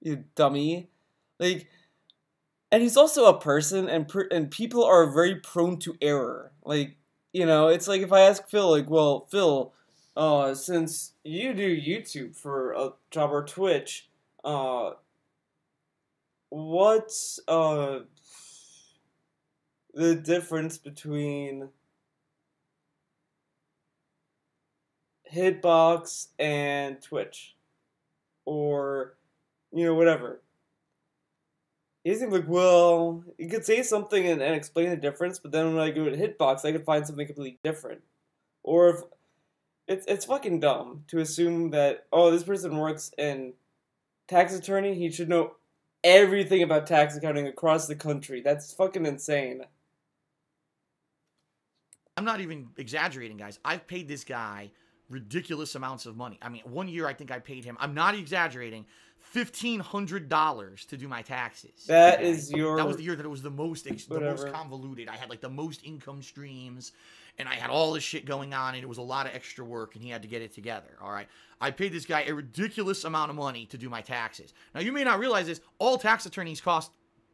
you dummy. Like, and he's also a person, and people are very prone to error. Like, it's like if I ask Phil, like, well, Phil, since you do YouTube for a job or Twitch, what's the difference between Hitbox and Twitch? Or, whatever. He's like, well, you could say something and explain the difference, but then when I go to Hitbox, I could find something completely different. Or if it's fucking dumb to assume that, oh, this person works in tax attorney, he should know everything about tax accounting across the country. That's fucking insane. I'm not even exaggerating, guys. I've paid this guy ridiculous amounts of money. I mean, one year I think I paid him, I'm not exaggerating, $1,500 to do my taxes. That okay? is your... That was the year that it was the most convoluted. I had like the most income streams, and I had all this shit going on, and it was a lot of extra work, and he had to get it together, all right? I paid this guy a ridiculous amount of money to do my taxes. Now, you may not realize this, all tax attorneys cost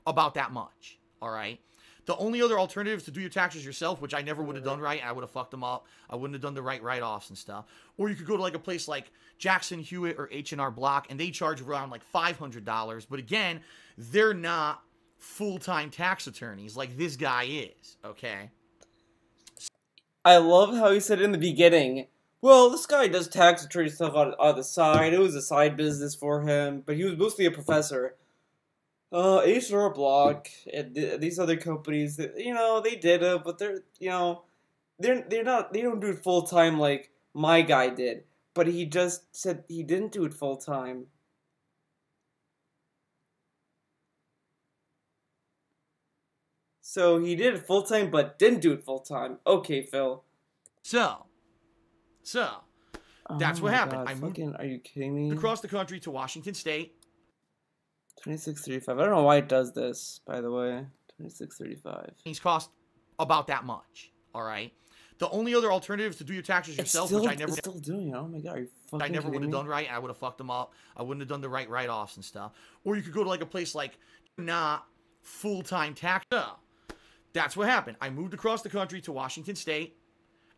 about that much, all right? The only other alternative is to do your taxes yourself, which I never would have done right. I would have fucked them up. I wouldn't have done the right write-offs and stuff. Or you could go to like a place like Jackson Hewitt or H&R Block, and they charge around like $500. But again, they're not full-time tax attorneys like this guy is, okay? I love how he said in the beginning, well, this guy does tax attorney stuff on the side. It was a side business for him, but he was mostly a professor. H&R Block and these other companies that they did it, but they're they don't do it full time like my guy did. But he just said he didn't do it full time. So he did it full time, but didn't do it full time. Okay, Phil. So that's what happened. God, are you kidding me? Across the country to Washington State. 2635. I don't know why it does this, by the way. 2635. These cost about that much. All right. The only other alternative is to do your taxes yourself, which I never. It's still doing it. Oh my god, are you fucking I never would have me? done right. I would have fucked them up. I wouldn't have done the right write-offs and stuff. Or you could go to like a place like not full-time tax. That's what happened. I moved across the country to Washington State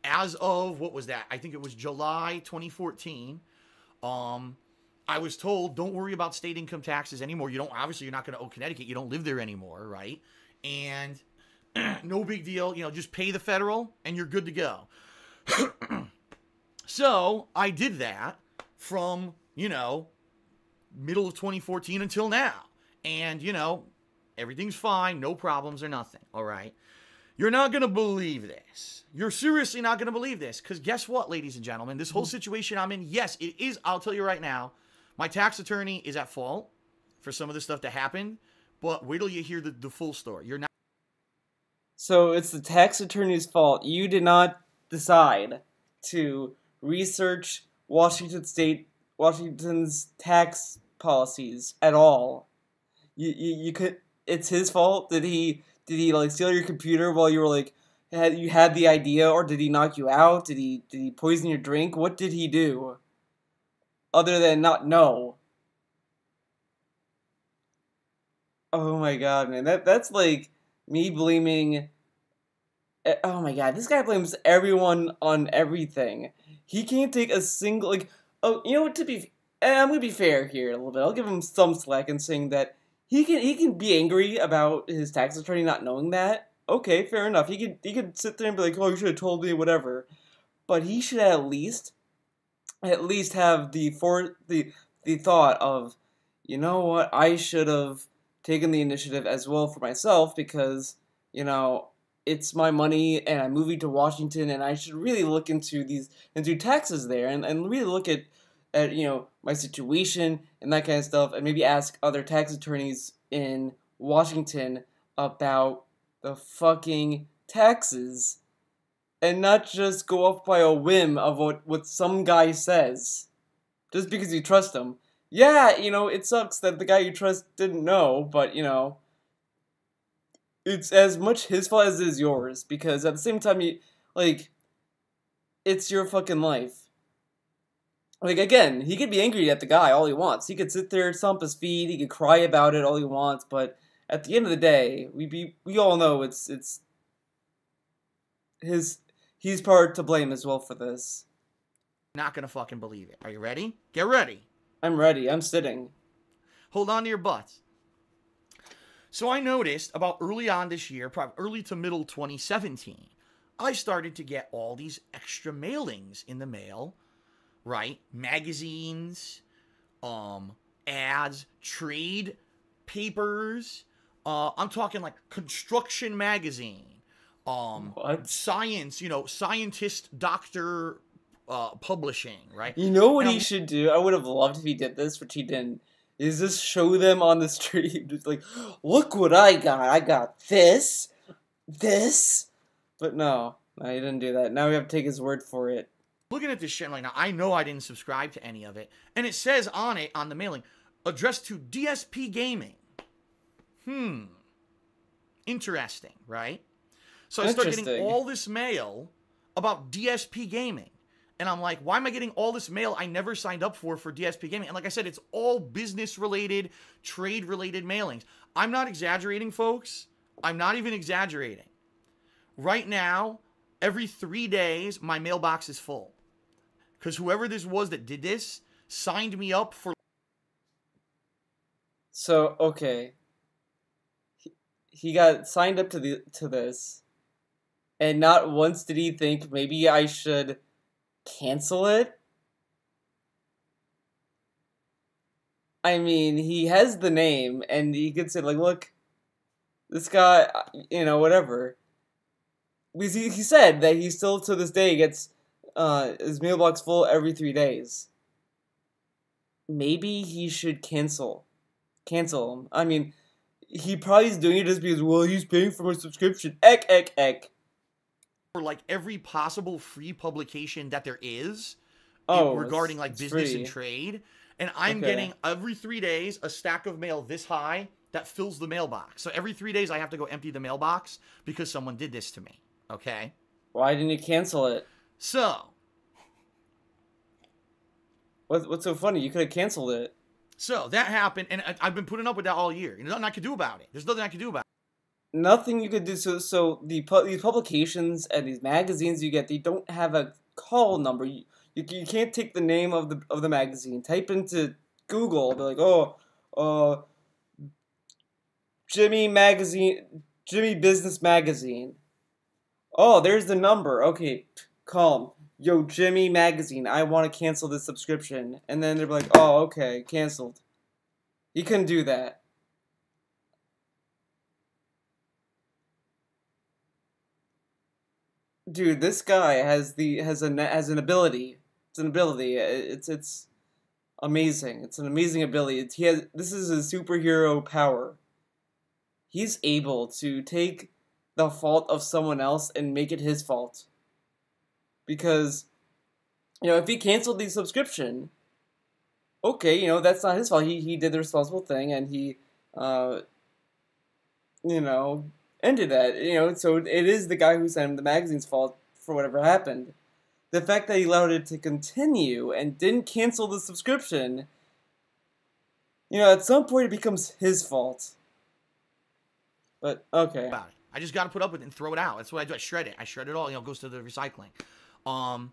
as of what was that? I think it was July 2014. I was told, don't worry about state income taxes anymore. Obviously, you're not going to owe Connecticut. You don't live there anymore, right? And no big deal. Just pay the federal and you're good to go. So I did that from, middle of 2014 until now. And, everything's fine. No problems or nothing. All right. You're not going to believe this. You're seriously not going to believe this. Because guess what, ladies and gentlemen? This whole situation I'm in, yes, it is. I'll tell you right now. My tax attorney is at fault for some of the stuff that happened, but wait till you hear the full story. You're not. So it's the tax attorney's fault. You did not decide to research Washington's tax policies at all. You could. It's his fault. Did he like steal your computer while you were like you had the idea, or did he knock you out? Did he poison your drink? What did he do? Other than not know. Oh my god, man. That's like me blaming... Oh my god, this guy blames everyone on everything. He can't take a single... I'm gonna be fair here a little bit. I'll give him some slack in saying that he can be angry about his tax attorney not knowing that. Okay, fair enough. He could sit there and be like, oh, you should have told me, whatever. But he should at least have the the thought of, you know what, I should have taken the initiative as well for myself because, you know, it's my money and I'm moving to Washington and I should really look into taxes there and really look at you know my situation and that kind of stuff and maybe ask other tax attorneys in Washington about the fucking taxes and not just go off by a whim of what some guy says just because you trust him. Yeah, you know, it sucks that the guy you trust didn't know, but you know, it's as much his fault as it is yours because at the same time like it's your fucking life. Like, again, he could be angry at the guy all he wants. He could sit there, stomp his feet, he could cry about it all he wants, but at the end of the day, we all know it's he's part to blame as well for this. Not gonna fucking believe it. Are you ready? Get ready. I'm ready. I'm sitting. Hold on to your butts. So I noticed about early on this year, probably early to middle 2017, I started to get all these extra mailings in the mail. Right? Magazines, ads, trade papers. I'm talking like construction magazine, What? science, you know, scientist, doctor, publishing, right? You know what he should do? I would have loved if he did this, which he didn't. Is just show them on the street, just like, look what I got. I got this. But no, he didn't do that. Now we have to take his word for it. Looking at this shit, like, now I know I didn't subscribe to any of it, and it says on it, on the mailing, addressed to DSP Gaming. Interesting, right? So I start getting all this mail about DSP Gaming, and I'm like, why am I getting all this mail I never signed up for DSP Gaming? And like I said, it's all business-related, trade-related mailings. I'm not exaggerating, folks. I'm not even exaggerating. Right now, every 3 days, my mailbox is full. Because whoever this was that did this signed me up for... So, okay. He got signed up to this, and not once did he think maybe I should cancel it? I mean, he has the name, and he could say, like, look, this guy, you know, whatever. Because he said that he still, to this day, gets his mailbox full every 3 days. Maybe he should cancel him. I mean, he probably is doing it just because, well, he's paying for my subscription. Eck. For, like, every possible free publication that there is regarding, like, business free. and trade. And I'm getting, every 3 days, a stack of mail this high that fills the mailbox. So every 3 days, I have to go empty the mailbox because someone did this to me. Okay? Why didn't you cancel it? So. What's so funny? You could have canceled it. So, that happened, and I've been putting up with that all year. There's nothing I can do about it. Nothing you could do. So these publications and these magazines you get, they don't have a call number. You can't take the name of the magazine, type into Google, be like, Jimmy Business Magazine. Oh, there's the number. Okay, call 'em. Yo, Jimmy Magazine, I want to cancel this subscription. And then they're like, oh, okay, canceled. You couldn't do that. Dude, this guy has an ability. It's an ability. It's amazing. It's an amazing ability. This is a superhero power. He's able to take the fault of someone else and make it his fault. Because, you know, if he canceled the subscription, okay, you know, that's not his fault. He did the responsible thing and he, you know, ended that. You know, so it is the guy who sent him the magazine's fault for whatever happened. The fact that he allowed it to continue and didn't cancel the subscription, you know, at some point it becomes his fault. But, okay. About it. I just got to put up with it and throw it out. That's what I do. I shred it. I shred it all. You know, it goes to the recycling. All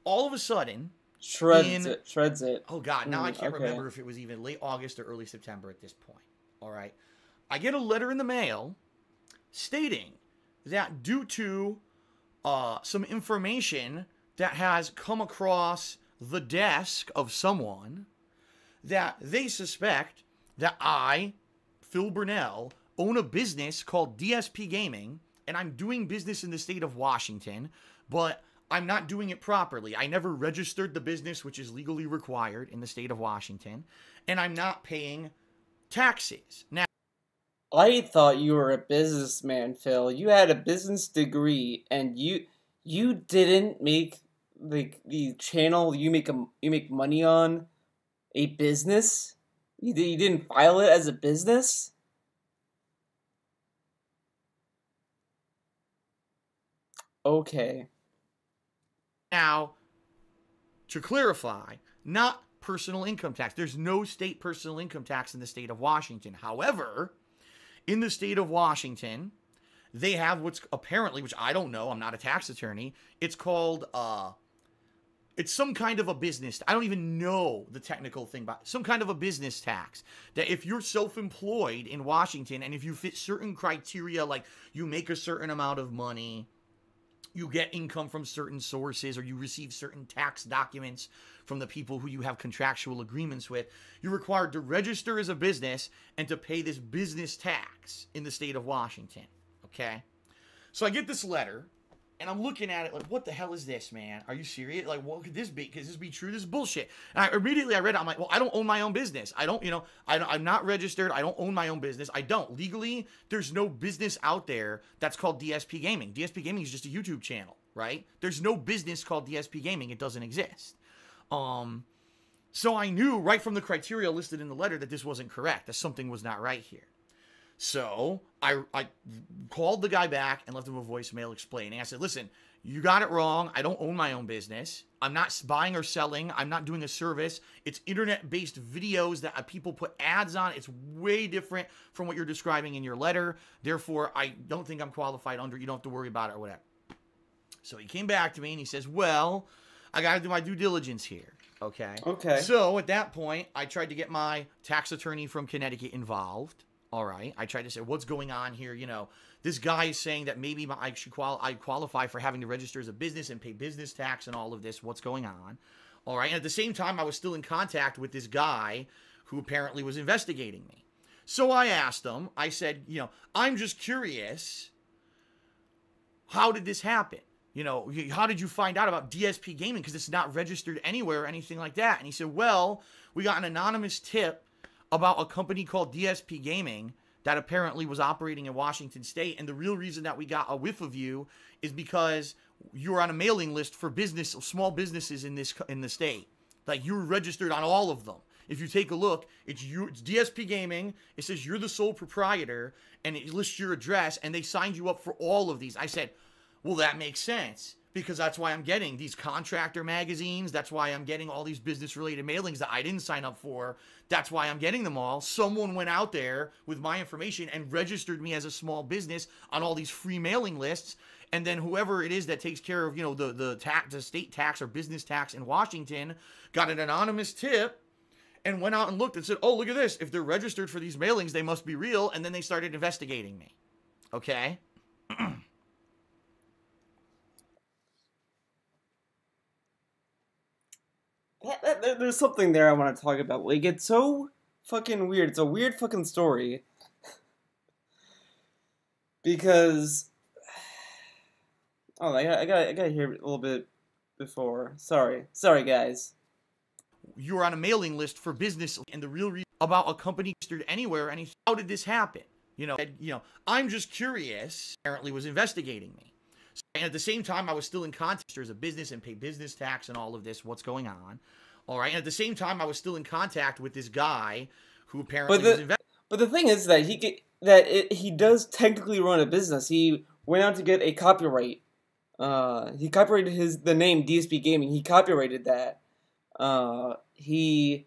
of a sudden... Shreds it. Oh, God. Now I can't remember if it was even late August or early September at this point. All right. I get a letter in the mail stating that due to some information that has come across the desk of someone, that they suspect that I, Phil Burnell, own a business called DSP Gaming, and I'm doing business in the state of Washington, but I'm not doing it properly. I never registered the business, which is legally required in the state of Washington, and I'm not paying taxes. Now, I thought you were a businessman, Phil. You had a business degree, and you didn't make the channel you make money on a business. You didn't file it as a business. Okay. Now, to clarify, not personal income tax. There's no state personal income tax in the state of Washington. However, in the state of Washington, they have what's apparently, which I don't know, I'm not a tax attorney, it's called, it's some kind of a business. I don't even know the technical thing, but some kind of a business tax that if you're self-employed in Washington and if you fit certain criteria, like you make a certain amount of money, you get income from certain sources, or you receive certain tax documents from the people who you have contractual agreements with, you're required to register as a business and to pay this business tax in the state of Washington. Okay? So I get this letter, and I'm looking at it like, what the hell is this, man? Are you serious? Like, what could this be? Could this be true? This is bullshit. And I read it, I'm like, well, I don't own my own business. I don't, I'm not registered. I don't own my own business. I don't. Legally, there's no business out there that's called DSP Gaming. DSP Gaming is just a YouTube channel, right? There's no business called DSP Gaming. It doesn't exist. So I knew right from the criteria listed in the letter that this wasn't correct, that something was not right here. So I called the guy back and left him a voicemail explaining. I said, listen, you got it wrong. I don't own my own business. I'm not buying or selling. I'm not doing a service. It's internet-based videos that people put ads on. It's way different from what you're describing in your letter. Therefore, I don't think I'm qualified under. You don't have to worry about it or whatever. So he came back to me and he says, well, I got to do my due diligence here. Okay. Okay. So at that point, I tried to get my tax attorney from Connecticut involved. All right. I tried to say, what's going on here? This guy is saying that maybe I qualify for having to register as a business and pay business tax and all of this. What's going on? All right. And at the same time, I was still in contact with this guy who apparently was investigating me. So I asked him, I said, I'm just curious, how did this happen? How did you find out about DSP Gaming? Because it's not registered anywhere or anything like that. And he said, well, we got an anonymous tip about a company called DSP Gaming that apparently was operating in Washington State. And the real reason that we got a whiff of you is because you're on a mailing list for small businesses in the state. Like, you're registered on all of them. If you take a look, it's DSP Gaming. It says you're the sole proprietor, and it lists your address, and they signed you up for all of these. I said, well, that makes sense, because that's why I'm getting these contractor magazines. That's why I'm getting all these business-related mailings that I didn't sign up for. That's why I'm getting them all. Someone went out there with my information and registered me as a small business on all these free mailing lists. And then whoever it is that takes care of, the state tax or business tax in Washington got an anonymous tip and went out and looked and said, oh, look at this. If they're registered for these mailings, they must be real. And then they started investigating me. Okay? There's something there I want to talk about. Like, it's so fucking weird. It's a weird fucking story. Because... Oh, I gotta hear it a little bit before. Sorry, guys. You're on a mailing list for business, and the real reason about a company registered anywhere, and how did this happen? I'm just curious. Apparently was investigating me. And at the same time, I was still in contact as a business and pay business tax and all of this. What's going on? All right. And at the same time, I was still in contact with this guy who apparently was investigating. But the thing is that he does technically run a business. He went out to get a copyright. He copyrighted the name DSP Gaming. He copyrighted that. He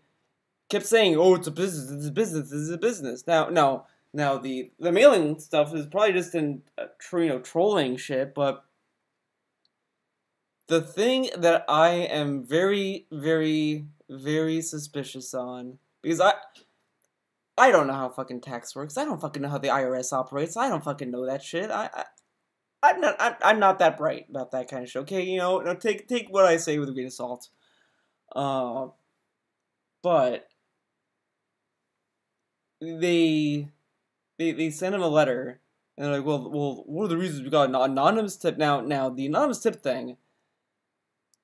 kept saying, "Oh, it's a business. It's a business. It's a business." Now the mailing stuff is probably just in trolling shit, but the thing that I am very, very, very suspicious on, because I don't know how fucking tax works. I don't fucking know how the IRS operates. I don't fucking know that shit. I'm not that bright about that kind of shit. Okay, take what I say with a grain of salt. But they send him a letter, and they're like, well, what are the reasons we got an anonymous tip? Now the anonymous tip thing.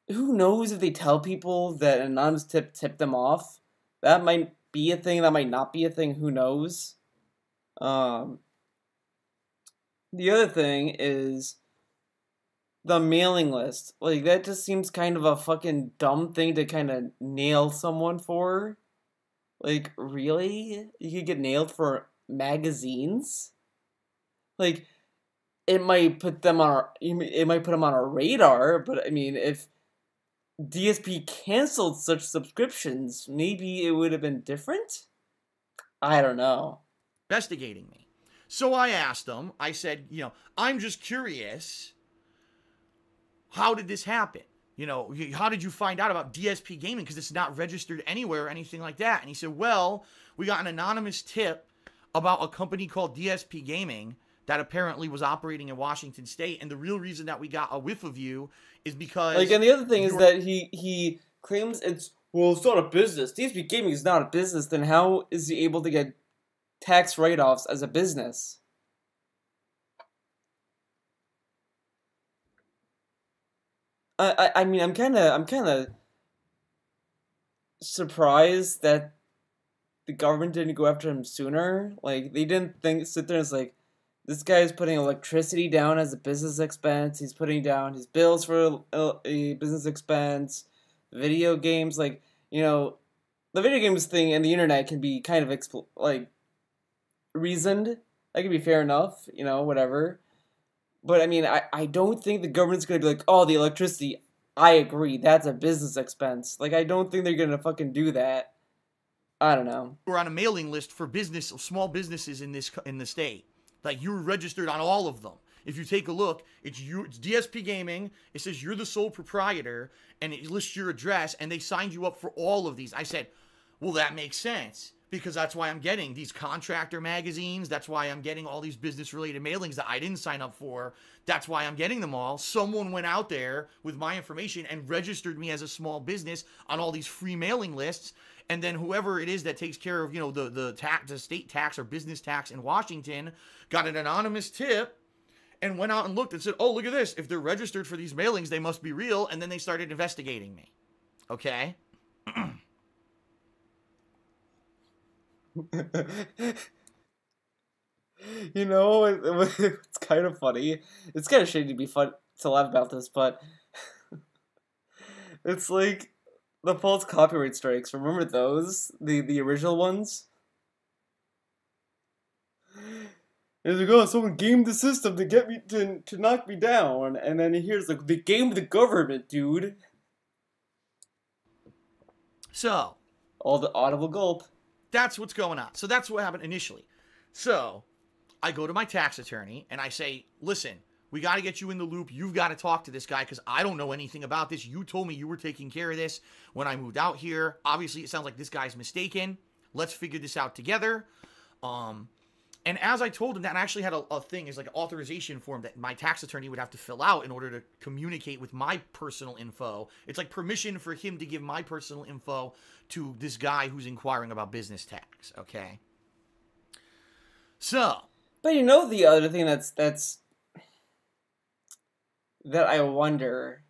Who knows if they tell people that an anonymous tip tipped them off? That might be a thing. That might not be a thing. Who knows? The other thing is the mailing list. Like, that just seems kind of a fucking dumb thing to kind of nail someone for. Like, really? You could get nailed for magazines? Like, it might put them on our radar, but I mean, if DSP canceled such subscriptions, maybe it would have been different? I don't know. Investigating me. So I asked them, I said, I'm just curious, how did this happen? How did you find out about DSP Gaming? Because it's not registered anywhere or anything like that. And he said, well, we got an anonymous tip about a company called DSP Gaming that apparently was operating in Washington State. And the real reason that we got a whiff of you is because... and the other thing is that he claims it's not a business. DSP Gaming is not a business. Then how is he able to get tax write-offs as a business? I mean, I'm kind of surprised that the government didn't go after him sooner. Like, they didn't sit there and it's like, this guy's putting electricity down as a business expense. He's putting down his bills for a business expense. Video games, the video games thing and the internet can be kind of reasoned. That can be fair enough, whatever. But I mean, I don't think the government's gonna be like, oh, the electricity. I agree, that's a business expense. Like, I don't think they're gonna fucking do that. I don't know. We're on a mailing list for small businesses in the state. Like, you were registered on all of them. If you take a look, it's DSP Gaming. It says you're the sole proprietor, and it lists your address, and they signed you up for all of these. I said, well, that makes sense, because that's why I'm getting these contractor magazines. That's why I'm getting all these business-related mailings that I didn't sign up for. That's why I'm getting them all. Someone went out there with my information and registered me as a small business on all these free mailing lists. And then whoever it is that takes care of, the state tax or business tax in Washington got an anonymous tip and went out and looked and said, oh, look at this. If they're registered for these mailings, they must be real. And then they started investigating me. Okay? It's kind of funny. It's kind of shady to be fun to laugh about this, but it's like the false copyright strikes. Remember those? The original ones? It's like, oh, someone gamed the system to get me to knock me down, and then here's like, they gamed the government, dude. So, all the audible gulp. That's what's going on. So that's what happened initially. So I go to my tax attorney and I say, listen, we got to get you in the loop. You've got to talk to this guy because I don't know anything about this. You told me you were taking care of this when I moved out here. Obviously, it sounds like this guy's mistaken. Let's figure this out together. And as I told him, that actually had a thing, is like an authorization form that my tax attorney would have to fill out in order to communicate with my personal info. It's like permission for him to give my personal info to this guy who's inquiring about business tax, okay? So. But the other thing that I wonder,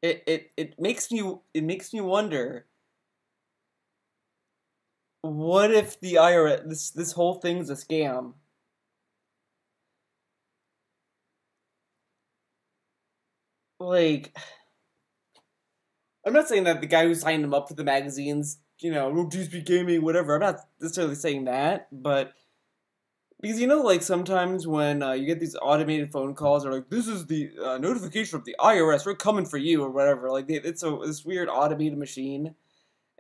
it makes me wonder, what if the IRS, this whole thing's a scam? Like, I'm not saying that the guy who signed him up for the magazines, DSP Gaming, whatever, I'm not necessarily saying that, but, because sometimes when you get these automated phone calls, or like, this is the notification of the IRS, we're coming for you, or whatever, like, it's this weird automated machine.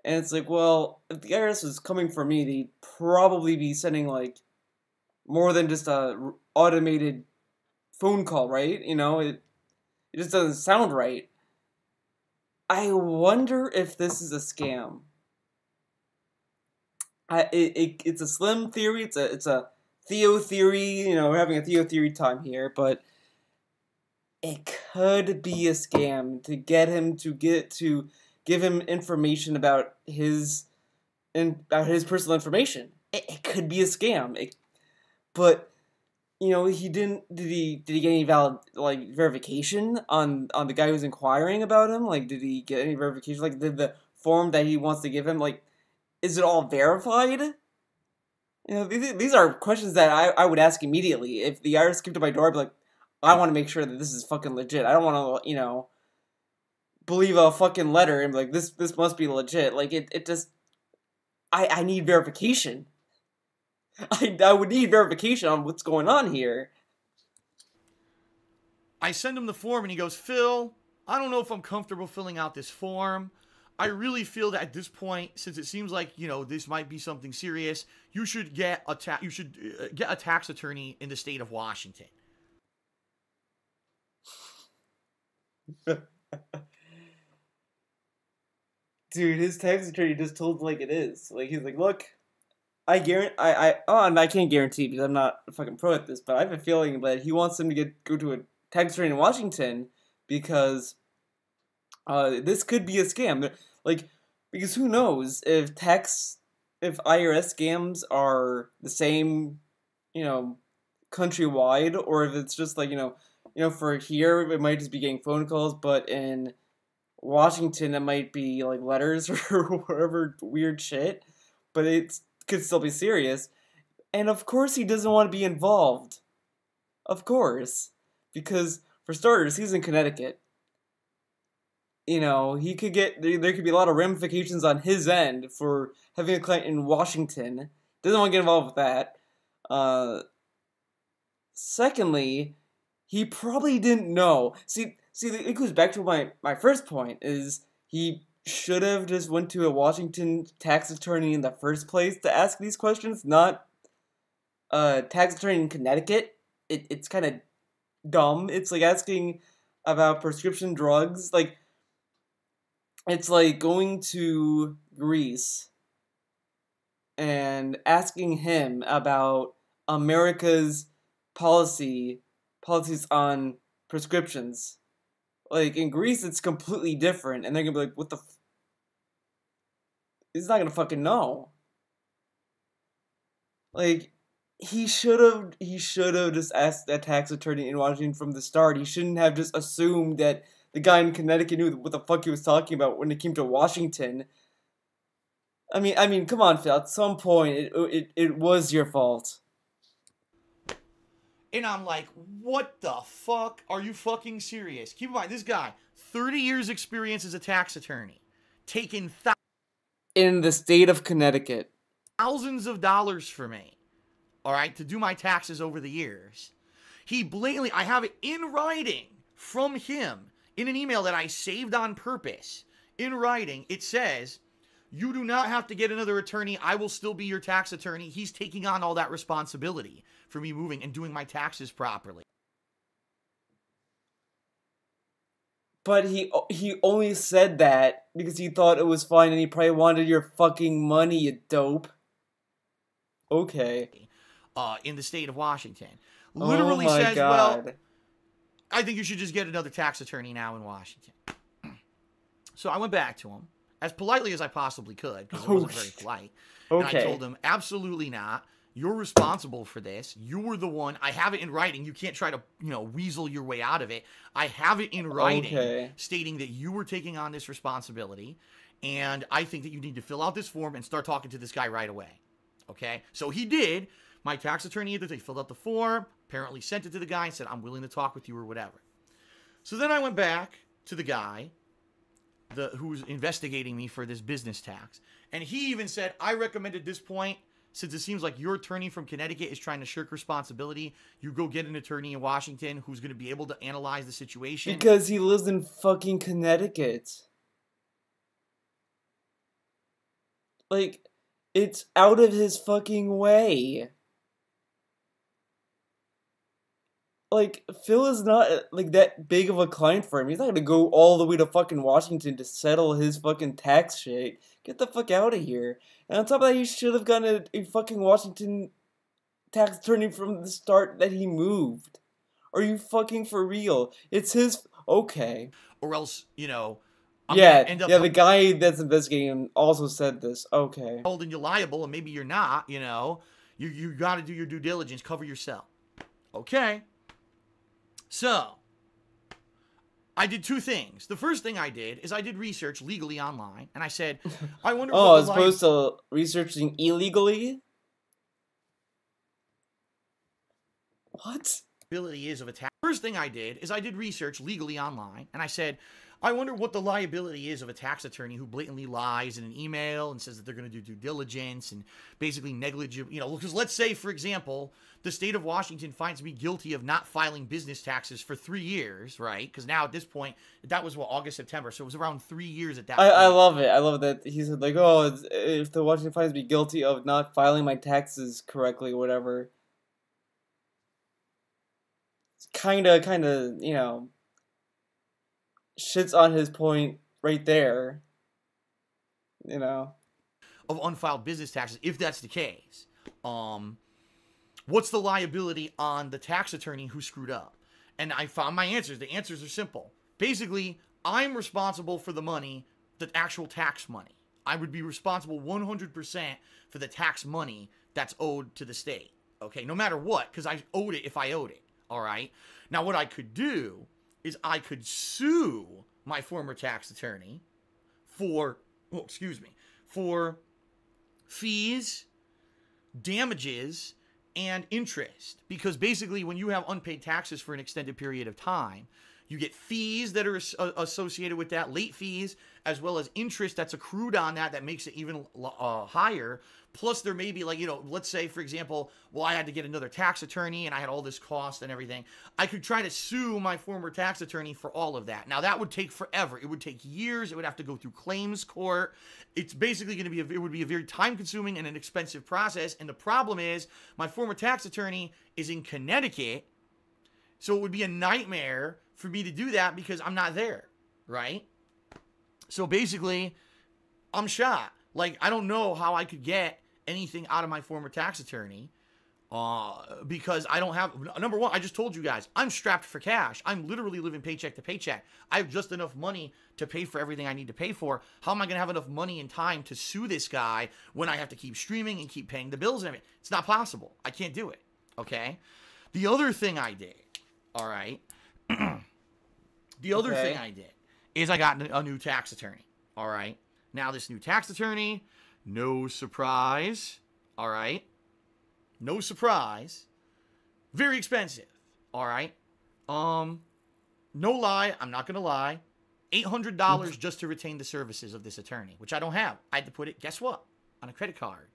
And it's like, well, if the IRS was coming for me, they'd probably be sending, like, more than just a automated phone call, right? It just doesn't sound right. I wonder if this is a scam. It's a slim theory. It's a Theo theory. We're having a Theo theory time here, but it could be a scam to get him to give him information about his personal information. it could be a scam. But you know, he didn't. Did he get any valid like verification on the guy who's inquiring about him? Like, did he get any verification? Like, did the form that he wants to give him, like, is it all verified? You know, these are questions that I would ask immediately if the IRS came to my door. I'd be like, I want to make sure that this is fucking legit. I don't want to, you know, believe a fucking letter and be like, this must be legit. Like, it just, I need verification. I would need verification on what's going on here. I send him the form and he goes, Phil, I don't know if I'm comfortable filling out this form. I really feel that at this point, since it seems like, you know, this might be something serious, you should get a tax attorney in the state of Washington. Dude, his tax attorney just told like it is. Like, he's like, look, I guarantee, and I can't guarantee because I'm not a fucking pro at this, but I have a feeling that he wants him to go to a tax attorney in Washington because this could be a scam. Like, because who knows if IRS scams are the same, you know, countrywide, or if it's just like, you know, for here it might just be getting phone calls, but in Washington it might be like letters or whatever weird shit. But it could still be serious. And of course he doesn't want to be involved. Of course. Because, for starters, he's in Connecticut. You know, he could get, there could be a lot of ramifications on his end for having a client in Washington. Doesn't want to get involved with that. Secondly, he probably didn't know. See, it goes back to my first point, is he should have just went to a Washington tax attorney in the first place to ask these questions, not a tax attorney in Connecticut. It's kind of dumb. It's like asking about prescription drugs. Like, it's like going to Greece and asking him about America's policies on prescriptions. Like, in Greece, it's completely different, and they're gonna be like, what the he's not gonna fucking know. Like, he should have just asked that tax attorney in Washington from the start. He shouldn't have just assumed that the guy in Connecticut knew what the fuck he was talking about when it came to Washington. I mean, come on, Phil. At some point, it was your fault. And I'm like, what the fuck? Are you fucking serious? Keep in mind, this guy, 30 years experience as a tax attorney, taking in the state of Connecticut, thousands of dollars for me, all right, to do my taxes over the years. He blatantly, I have it in writing from him in an email that I saved on purpose. In writing, it says, you do not have to get another attorney. I will still be your tax attorney. He's taking on all that responsibility for me moving and doing my taxes properly. But he only said that because he thought it was fine and he probably wanted your fucking money, you dope. Okay. In the state of Washington. Literally says, God. Well, I think you should just get another tax attorney now in Washington. So I went back to him as politely as I possibly could, because it wasn't very polite. Okay. And I told him, absolutely not. You're responsible for this. You were the one. I have it in writing. You can't try to, you know, weasel your way out of it. I have it in writing stating that you were taking on this responsibility. And I think that you need to fill out this form and start talking to this guy right away. Okay? So he did. My tax attorney filled out the form, apparently sent it to the guy and said, I'm willing to talk with you or whatever. So then I went back to the guy who's investigating me for this business tax. And he even said, I recommend at this point, since it seems like your attorney from Connecticut is trying to shirk responsibility, you go get an attorney in Washington who's going to be able to analyze the situation. Because he lives in fucking Connecticut. Like, it's out of his fucking way. Like, Phil is not, like, that big of a client for him. He's not gonna go all the way to fucking Washington to settle his fucking tax shit. Get the fuck out of here. And on top of that, he should have gotten a fucking Washington tax attorney from the start that he moved. Are you fucking for real? It's his... Okay. Or else, you know, Yeah, end up yeah, the guy that's investigating him also said this. Okay. holding you liable, and maybe you're not, you know. You got to do your due diligence, cover yourself. Okay. So, I did two things. The first thing I did is I did research legally online, and I said, I wonder Oh, what as opposed to researching illegally? What? liability is of a tax. First thing I did is I did research legally online, and I said, I wonder what the liability is of a tax attorney who blatantly lies in an email and says that they're going to do due diligence and basically negligent, you know, because let's say, for example, the state of Washington finds me guilty of not filing business taxes for 3 years, right? Because now at this point, that was what, August, September, so it was around 3 years at that point. I love it. I love that he said, like, oh, if the Washington finds me guilty of not filing my taxes correctly or whatever. It's kinda, you know, shits on his point right there. You know. Of unfiled business taxes, if that's the case. What's the liability on the tax attorney who screwed up? And I found my answers. The answers are simple. Basically, I'm responsible for the money, the actual tax money. I would be responsible 100% for the tax money that's owed to the state. Okay, no matter what, because I owed it if I owed it. All right. Now, what I could do is I could sue my former tax attorney for, for fees, damages, and interest. Because basically, when you have unpaid taxes for an extended period of time, you get fees that are associated with that, late fees, as well as interest that's accrued on that makes it even higher. Plus, there may be, like, you know, let's say, for example, well, I had to get another tax attorney and I had all this cost and everything. I could try to sue my former tax attorney for all of that. Now, that would take forever. It would take years. It would have to go through claims court. It's basically going to be, it would be a very time-consuming and an expensive process. And the problem is, my former tax attorney is in Connecticut, so it would be a nightmare for me to do that because I'm not there, right? So basically, I'm shot. Like, I don't know how I could get anything out of my former tax attorney because I don't have, number one, I just told you guys, I'm strapped for cash. I'm literally living paycheck to paycheck. I have just enough money to pay for everything I need to pay for. How am I going to have enough money and time to sue this guy when I have to keep streaming and keep paying the bills and everything? It's not possible. I can't do it, okay? The other thing I did, all right, the other thing I did is I got a new tax attorney, all right? Now, this new tax attorney, no surprise, all right? No surprise. Very expensive, all right? No lie, I'm not going to lie. $800 just to retain the services of this attorney, which I don't have. I had to put it, guess what? On a credit card,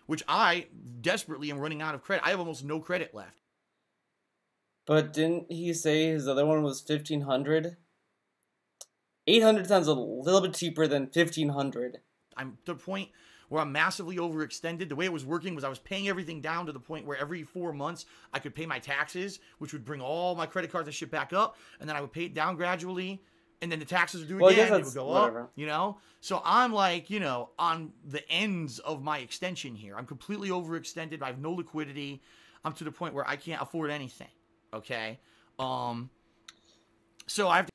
which I desperately am running out of credit. I have almost no credit left. But didn't he say his other one was 1,500? 800 sounds a little bit cheaper than 1,500. I'm to the point where I'm massively overextended. The way it was working was I was paying everything down to the point where every 4 months I could pay my taxes, which would bring all my credit cards and shit back up, and then I would pay it down gradually, and then the taxes would do again, they would go up, you know? So I'm like, you know, on the ends of my extension here. I'm completely overextended. I have no liquidity. I'm to the point where I can't afford anything, okay? So I have to...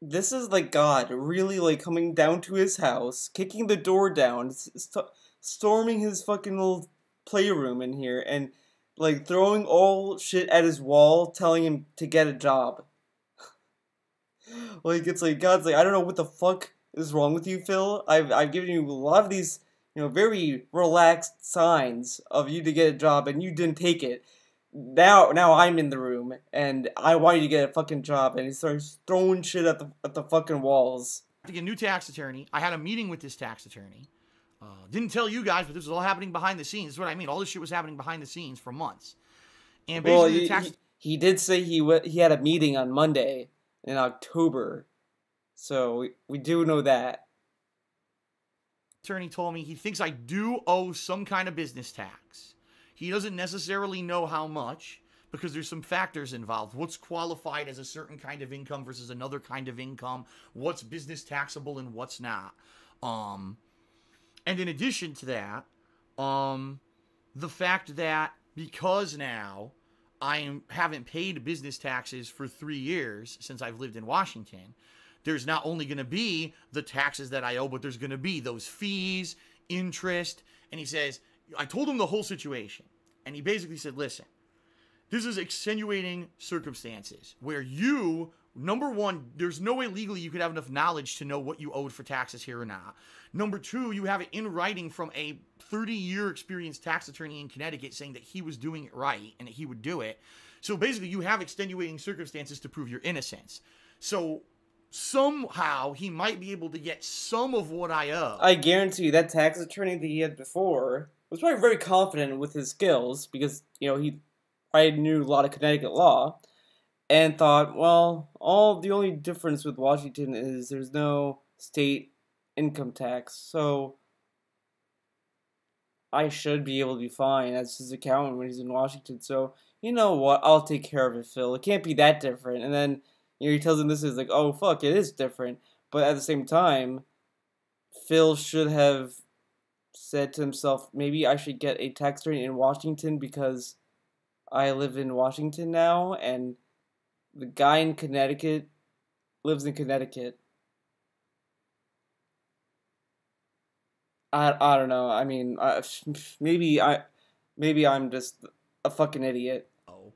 This is like God really like coming down to his house, kicking the door down, storming his fucking little playroom in here, and like throwing all shit at his wall, telling him to get a job. Like, it's like God's like, I don't know what the fuck is wrong with you, Phil. I've given you a lot of these, you know, very relaxed signs of you to get a job, and you didn't take it. Now I'm in the room, and I want you to get a fucking job, and he starts throwing shit at the fucking walls. To get a new tax attorney. I had a meeting with this tax attorney. Didn't tell you guys, but this was all happening behind the scenes. This is what I mean. All this shit was happening behind the scenes for months. And basically, well, he did say he had a meeting on Monday in October, so we do know that. Attorney told me he thinks I do owe some kind of business tax. He doesn't necessarily know how much because there's some factors involved. What's qualified as a certain kind of income versus another kind of income? What's business taxable and what's not? And in addition to that, the fact that because now I haven't paid business taxes for 3 years since I've lived in Washington, there's not only going to be the taxes that I owe, but there's going to be those fees, interest. And he says, I told him the whole situation. And he basically said, listen, this is extenuating circumstances where you, number one, there's no way legally you could have enough knowledge to know what you owed for taxes here or not. Number two, you have it in writing from a 30-year experienced tax attorney in Connecticut saying that he was doing it right and that he would do it. So basically, you have extenuating circumstances to prove your innocence. So somehow he might be able to get some of what I owe. I guarantee you that tax attorney that he had before was probably very confident with his skills because, you know, I knew a lot of Connecticut law and thought, well, the only difference with Washington is there's no state income tax, so I should be able to be fine as his accountant when he's in Washington. So, you know what, I'll take care of it, Phil. It can't be that different. And then, you know, he tells him this is like, oh, fuck, it is different. But at the same time, Phil should have said to himself, maybe I should get a tax attorney in Washington because I live in Washington now, and the guy in Connecticut lives in Connecticut. I don't know. I mean, maybe I'm just a fucking idiot. Oh,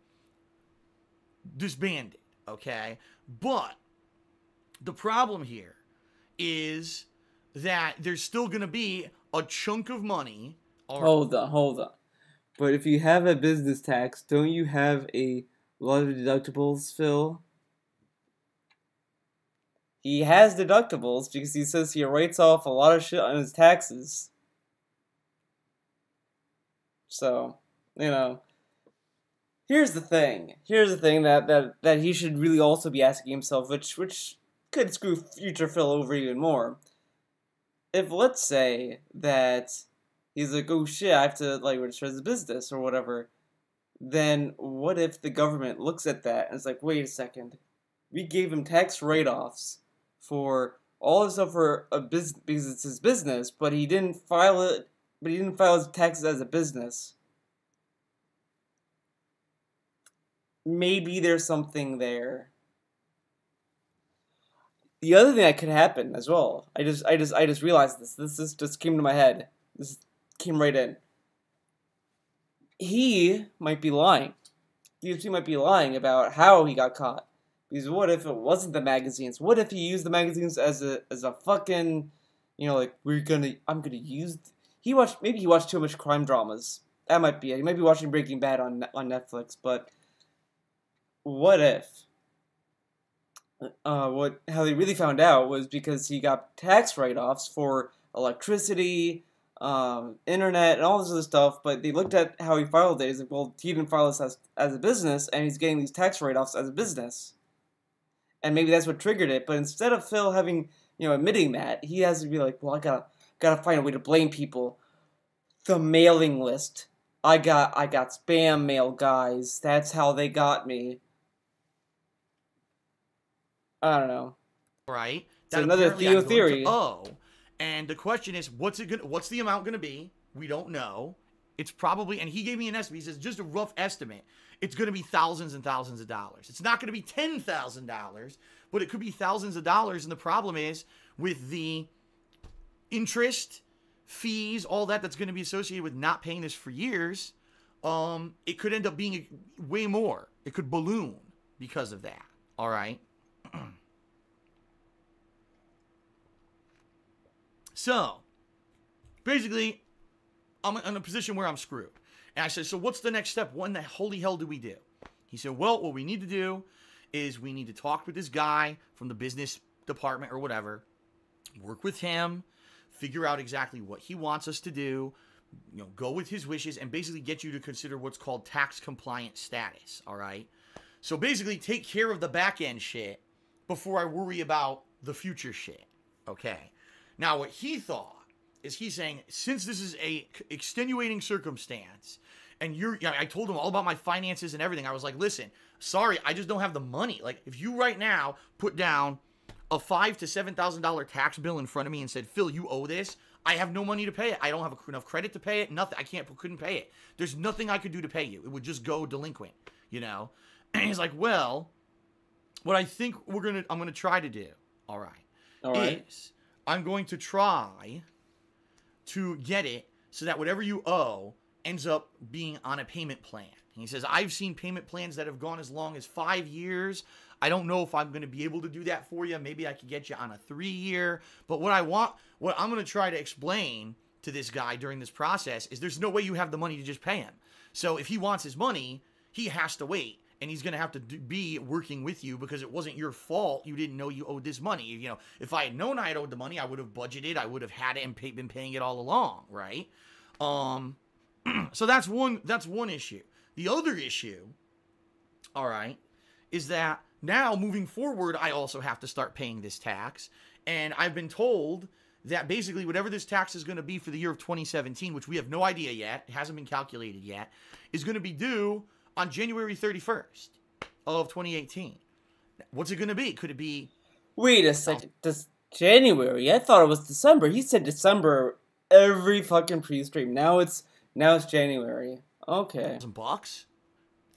disbanded, okay? But the problem here is that there's still going to be a chunk of money. Hold on. But if you have a business tax, don't you have a lot of deductibles, Phil? He has deductibles because he says he writes off a lot of shit on his taxes. So, you know, here's the thing that he should really also be asking himself, which could screw future Phil over even more. If, let's say, that he's like, oh shit, I have to, like, register as a business or whatever, then what if the government looks at that and is like, wait a second, we gave him tax write-offs for all this stuff for a business because it's his business, but he didn't file it. But he didn't file his taxes as a business. Maybe there's something there. The other thing that could happen as well. I just realized this. This just came to my head. This came right in. He might be lying. DSP might be lying about how he got caught. Because what if it wasn't the magazines? What if he used the magazines as a fucking, you know, like I'm gonna use. Maybe he watched too much crime dramas. That might be it. He might be watching Breaking Bad on Netflix. But what if? How they really found out was because he got tax write-offs for electricity, internet, and all this other stuff. But they looked at how he filed it. He's like, well, he didn't file this as a business, and he's getting these tax write-offs as a business. And maybe that's what triggered it. But instead of Phil having, you know, admitting that, he has to be like, well, I gotta find a way to blame people. The mailing list. I got spam mail guys. That's how they got me. I don't know. Right. It's another theory. Oh, and the question is, what's the amount gonna be? We don't know. It's probably, and he gave me an estimate. He says just a rough estimate. It's gonna be thousands and thousands of dollars. It's not gonna be $10,000, but it could be thousands of dollars. And the problem is with the interest, fees, all that's going to be associated with not paying this for years, it could end up being way more. It could balloon because of that. All right. So, basically, I'm in a position where I'm screwed. And I said, so what's the next step? What in the holy hell do we do? He said, well, what we need to do is we need to talk with this guy from the business department or whatever, work with him, figure out exactly what he wants us to do, you know, go with his wishes, and basically get you to consider what's called tax compliant status, all right? So basically take care of the back end shit before I worry about the future shit, okay? Now, what he thought is he's saying, since this is a extenuating circumstance, and I told him all about my finances and everything. I was like, listen, sorry, I just don't have the money. Like, if you right now put down a $5,000 to $7,000 tax bill in front of me and said, Phil, you owe this, I have no money to pay it. I don't have enough credit to pay it. Nothing. Couldn't pay it. There's nothing I could do to pay you. It would just go delinquent, you know? And he's like, well, what I think I'm going to try to do, all right, All right. is I'm going to try to get it so that whatever you owe ends up being on a payment plan. And he says, I've seen payment plans that have gone as long as 5 years. I don't know if I'm going to be able to do that for you. Maybe I could get you on a 3-year. But what I'm going to try to explain to this guy during this process is there's no way you have the money to just pay him. So if he wants his money, he has to wait. And he's going to have to be working with you because it wasn't your fault. You didn't know you owed this money. You know, if I had known I had owed the money, I would have budgeted. I would have had it and been paying it all along, right? So that's one issue. The other issue, all right, is that now moving forward, I also have to start paying this tax. And I've been told that basically whatever this tax is going to be for the year of 2017, which we have no idea yet, it hasn't been calculated yet, is going to be due on January 31st of 2018. What's it going to be? Could it be... Wait a second. This January? I thought it was December. He said December every fucking pre-stream. Now it's January. Okay. $1,000?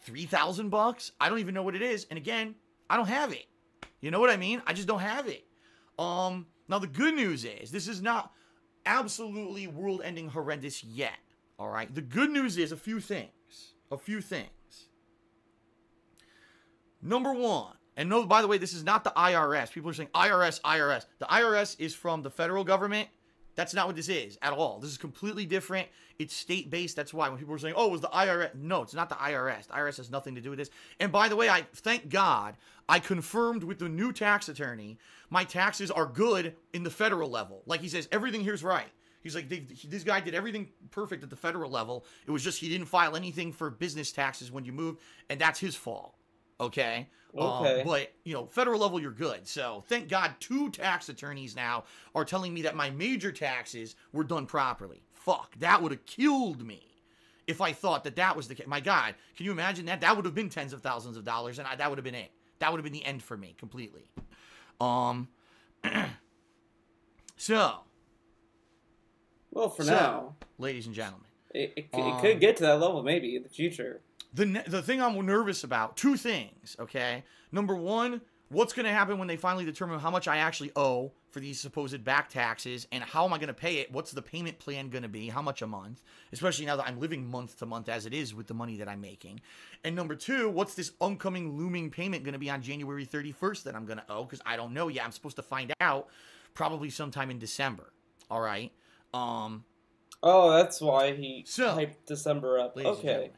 $3,000? I don't even know what it is. And again, I don't have it. You know what I mean? I just don't have it. Now the good news is this is not absolutely world-ending horrendous yet. All right. The good news is a few things. Number one, and no, by the way, this is not the IRS. People are saying IRS. The IRS is from the federal government. That's not what this is at all. This is completely different. It's state-based. That's why when people are saying, oh, it was the IRS. No, it's not the IRS. The IRS has nothing to do with this. And by the way, thank God, I confirmed with the new tax attorney, my taxes are good in the federal level. Like he says, everything here's right. He's like, this guy did everything perfect at the federal level. It was just he didn't file anything for business taxes when you moved, and that's his fault. Okay? But, you know, federal level, you're good. So, thank God 2 tax attorneys now are telling me that my major taxes were done properly. Fuck, that would have killed me if I thought that was the case. My God, can you imagine that? That would have been tens of thousands of dollars, and that would have been it. That would have been the end for me, completely. So... Well, for now, ladies and gentlemen, it could get to that level maybe in the future. The thing I'm nervous about, 2 things, okay? Number one, what's going to happen when they finally determine how much I actually owe for these supposed back taxes, and how am I going to pay it? What's the payment plan going to be? How much a month? Especially now that I'm living month to month as it is with the money that I'm making. And number 2, what's this oncoming looming payment going to be on January 31st that I'm going to owe? Because I don't know yet. I'm supposed to find out probably sometime in December, all right? Oh, that's why he hyped December up. Okay.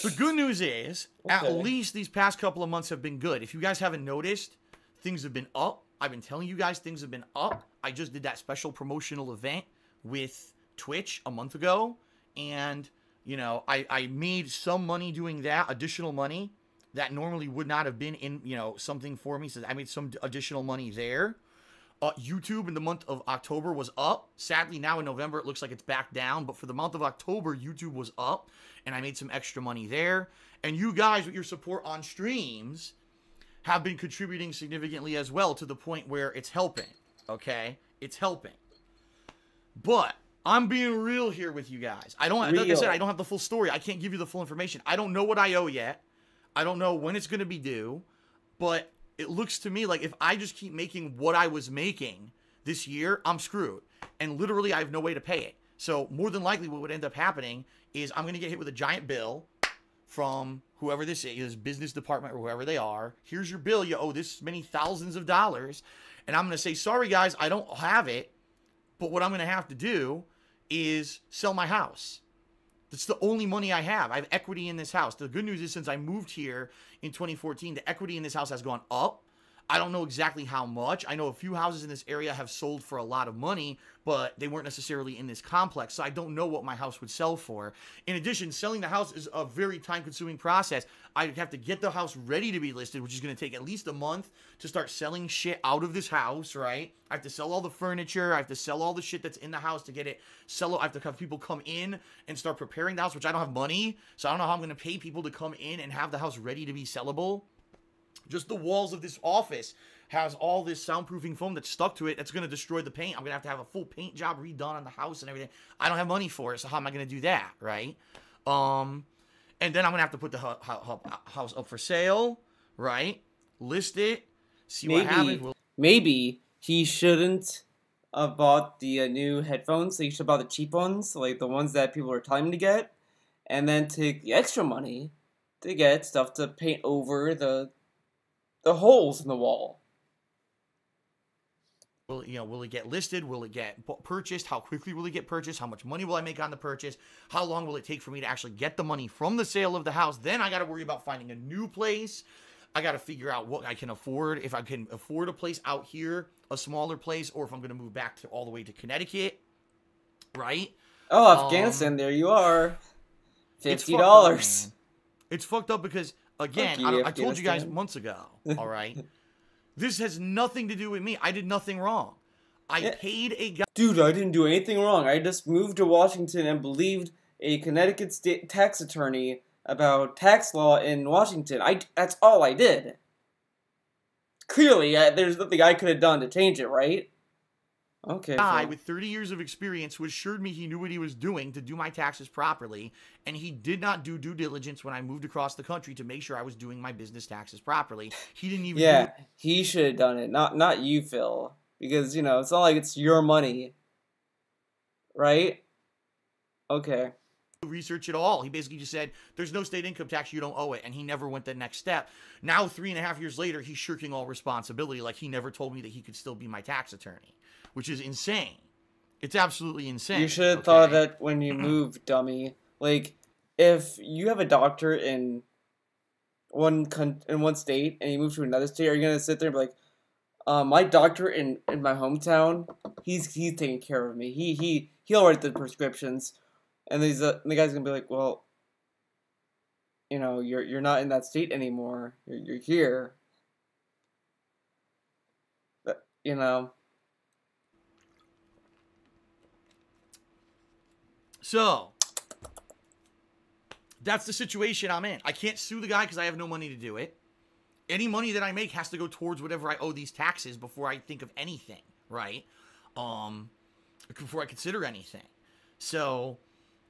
The good news is, at least these past couple of months have been good. If you guys haven't noticed, things have been up. I've been telling you guys things have been up. I just did that special promotional event with Twitch a month ago. And, you know, I made some money doing that, additional money, that normally would not have been in, you know, something for me. So I made some additional money there. YouTube in the month of October was up. Sadly, now in November, it looks like it's back down. But for the month of October, YouTube was up. And I made some extra money there. And you guys, with your support on streams, have been contributing significantly as well, to the point where it's helping. Okay? It's helping. But I'm being real here with you guys. Like I said, I don't have the full story. I can't give you the full information. I don't know what I owe yet. I don't know when it's going to be due. But... it looks to me like if I just keep making what I was making this year, I'm screwed. And literally, I have no way to pay it. So more than likely what would end up happening is I'm going to get hit with a giant bill from whoever this is, business department or whoever they are. Here's your bill. You owe this many thousands of dollars. And I'm going to say, sorry, guys, I don't have it. But what I'm going to have to do is sell my house. That's the only money I have. I have equity in this house. The good news is since I moved here in 2014, the equity in this house has gone up. I don't know exactly how much. I know a few houses in this area have sold for a lot of money, but they weren't necessarily in this complex, so I don't know what my house would sell for. In addition, selling the house is a very time-consuming process. I'd have to get the house ready to be listed, which is going to take at least a month to start selling shit out of this house, right? I have to sell all the furniture. I have to sell all the shit that's in the house to get it sell. I have to have people come in and start preparing the house, which I don't have money, so I don't know how I'm going to pay people to come in and have the house ready to be sellable. Just the walls of this office has all this soundproofing foam that's stuck to it that's going to destroy the paint. I'm going to have a full paint job redone on the house and everything. I don't have money for it, so how am I going to do that, right? And then I'm going to have to put the house up for sale, right? List it, see what happens. maybe he shouldn't have bought the new headphones. He should have bought the cheap ones, like the ones that people were telling him to get, and then take the extra money to get stuff to paint over the holes in the wall. Will it get listed? Will it get purchased? How quickly will it get purchased? How much money will I make on the purchase? How long will it take for me to actually get the money from the sale of the house? Then I got to worry about finding a new place. I got to figure out what I can afford. If I can afford a place out here, a smaller place, or if I'm going to move back all the way to Connecticut, right? Oh, Afghanistan, there you are. $50. It's fucked up because, again, I told you guys months ago, all right? This has nothing to do with me. I did nothing wrong. I paid a guy. Dude, I didn't do anything wrong. I just moved to Washington and believed a Connecticut state tax attorney about tax law in Washington. That's all I did. Clearly, there's nothing I could have done to change it, right? Okay. Guy with 30 years of experience who assured me he knew what he was doing to do my taxes properly, and he did not do due diligence when I moved across the country to make sure I was doing my business taxes properly. He didn't even. Yeah, he should have done it, not you, Phil, because it's not like it's your money, right? Okay. Research at all. He basically just said, there's no state income tax, you don't owe it, and he never went the next step. Now, 3.5 years later, he's shirking all responsibility, like he never told me that he could still be my tax attorney, which is insane. It's absolutely insane. You should have thought of that when you moved, dummy. Like, if you have a doctor in one state and you move to another state, are you gonna sit there and be like, my doctor in my hometown, he's taking care of me. He'll write the prescriptions. And the guy's gonna be like, well, you're not in that state anymore. You're here. But, So, that's the situation I'm in. I can't sue the guy because I have no money to do it. Any money that I make has to go towards whatever I owe these taxes before I think of anything, right? Before I consider anything. So,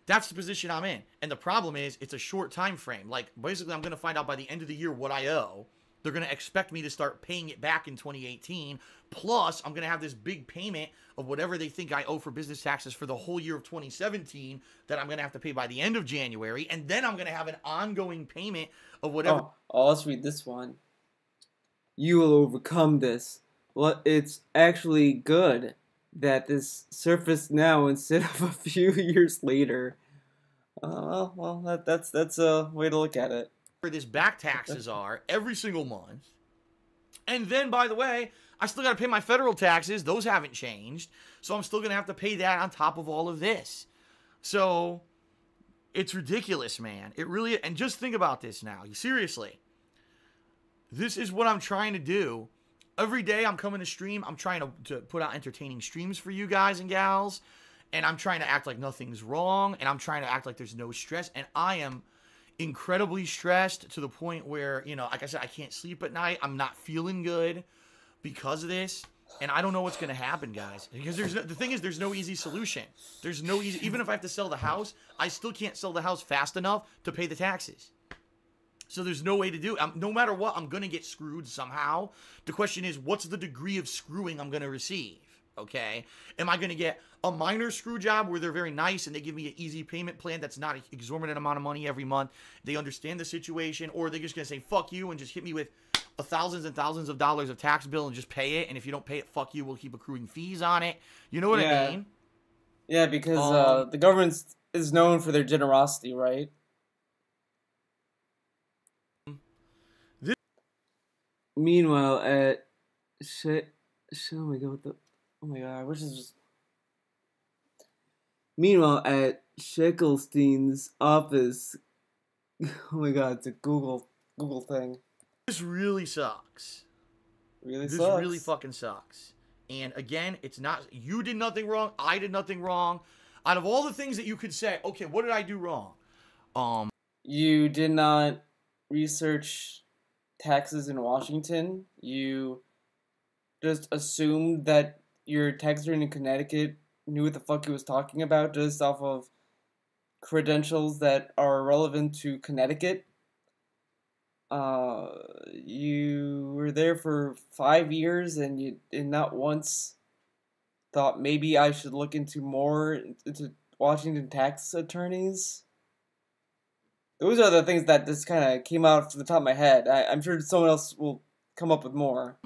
that's the position I'm in. And the problem is, it's a short time frame. Like, basically, I'm going to find out by the end of the year what I owe. They're going to expect me to start paying it back in 2018. Plus, I'm going to have this big payment of whatever they think I owe for business taxes for the whole year of 2017 that I'm going to have to pay by the end of January. And then I'm going to have an ongoing payment of whatever. Oh, let's read this one. You will overcome this. Well, it's actually good that this surfaced now instead of a few years later. Well, that's a way to look at it. Where this back taxes are every single month. And then, by the way, I still got to pay my federal taxes. Those haven't changed. So I'm still going to have to pay that on top of all of this. So it's ridiculous, man. It really, and just think about this now. Seriously. This is what I'm trying to do. Every day I'm coming to stream. I'm trying to put out entertaining streams for you guys and gals. And I'm trying to act like nothing's wrong. And I'm trying to act like there's no stress. And I am incredibly stressed to the point where, like I said, I can't sleep at night. I'm not feeling good because of this. And I don't know what's going to happen, guys. Because the thing is, there's no easy solution. There's no easy, even if I have to sell the house, I still can't sell the house fast enough to pay the taxes. So there's no way to do it. No matter what, I'm going to get screwed somehow. The question is, what's the degree of screwing I'm going to receive? Okay? Am I going to get a minor screw job where they're very nice and they give me an easy payment plan that's not an exorbitant amount of money every month? They understand the situation, or are they just going to say, fuck you, and just hit me with thousands and thousands of dollars of tax bill and just pay it? And if you don't pay it, fuck you, we'll keep accruing fees on it. You know what I mean? Yeah, because the government is known for their generosity, right? Meanwhile, at Meanwhile, at Sheckelstein's office, oh my god, it's a Google thing. This really sucks. This really fucking sucks. And again, it's not, you did nothing wrong, I did nothing wrong. Out of all the things that you could say, okay, what did I do wrong? You did not research taxes in Washington. You just assumed that your tax attorney in Connecticut knew what the fuck he was talking about just off of credentials that are relevant to Connecticut. You were were there for 5 years and not once thought maybe I should look into Washington tax attorneys. Those are the things that just kind of came out from the top of my head. I'm sure someone else will come up with more.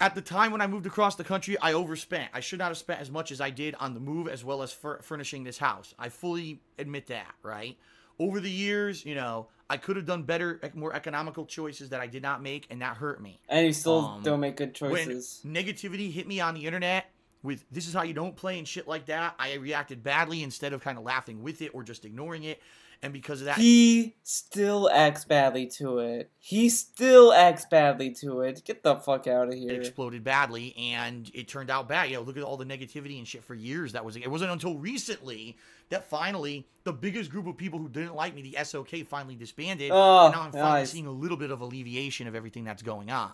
At the time when I moved across the country, I overspent. I should not have spent as much as I did on the move as well as furnishing this house. I fully admit that, right? Over the years, you know, I could have done better, more economical choices that I did not make, and that hurt me. And you still don't make good choices. When negativity hit me on the internet with "this is how you don't play" and shit like that, I reacted badly instead of kind of laughing with it or just ignoring it. And because of that, he still acts badly to it. Get the fuck out of here. It exploded badly, and it turned out bad. You know, look at all the negativity and shit for years. It wasn't until recently that finally the biggest group of people who didn't like me, the SOK, finally disbanded. And now I'm finally seeing a little bit of alleviation of everything that's going on.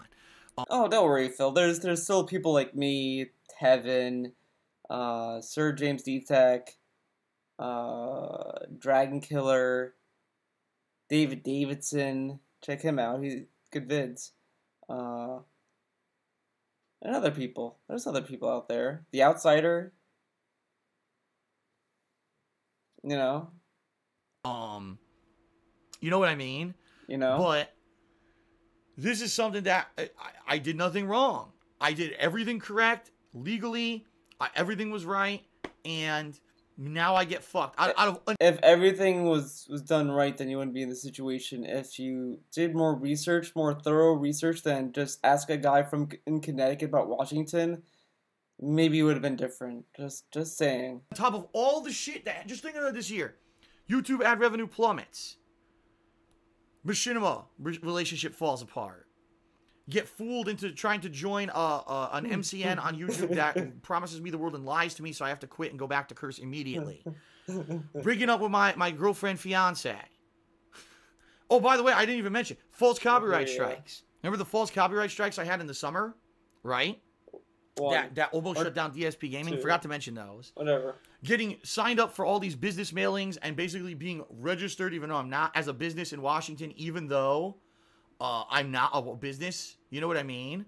Oh, don't worry, Phil. There's still people like me, Heaven, Sir James D-Tech, Dragon Killer, David Davidson. Check him out. He's good vids. And other people. There's other people out there. The Outsider. You know. You know what I mean? You know. But this is something that I did nothing wrong. I did everything correct legally. Everything was right, and now I get fucked. If everything was done right, then you wouldn't be in the situation. If you did more thorough research than just ask a guy in Connecticut about Washington, maybe it would have been different. Just saying. On top of all the shit that, just think of this year, YouTube ad revenue plummets. Machinima relationship falls apart. Get fooled into trying to join an MCN on YouTube that promises me the world and lies to me, so I have to quit and go back to curse immediately. Breaking up with my girlfriend, fiance. Oh, by the way, I didn't even mention false copyright strikes. Remember the false copyright strikes I had in the summer, right? That almost shut down DSP Gaming. Forgot to mention those. Whatever. Getting signed up for all these business mailings and basically being registered, even though I'm not, as a business in Washington, even though I'm not a business. You know what I mean?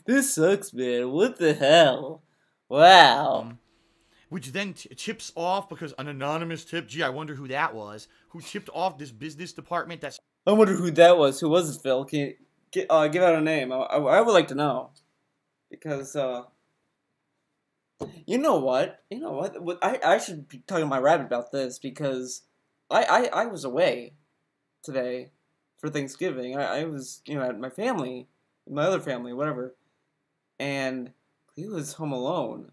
This sucks, man. What the hell? Wow. Which then tips off, because an anonymous tip, gee, I wonder who that was, who tipped off this business department that's... I wonder who that was. Who was it, Phil? Can you give out a name? I would like to know. Because, you know what? I should be talking to my rabbit about this, because I was away today for Thanksgiving. I was, at my family, my other family, whatever. And he was home alone.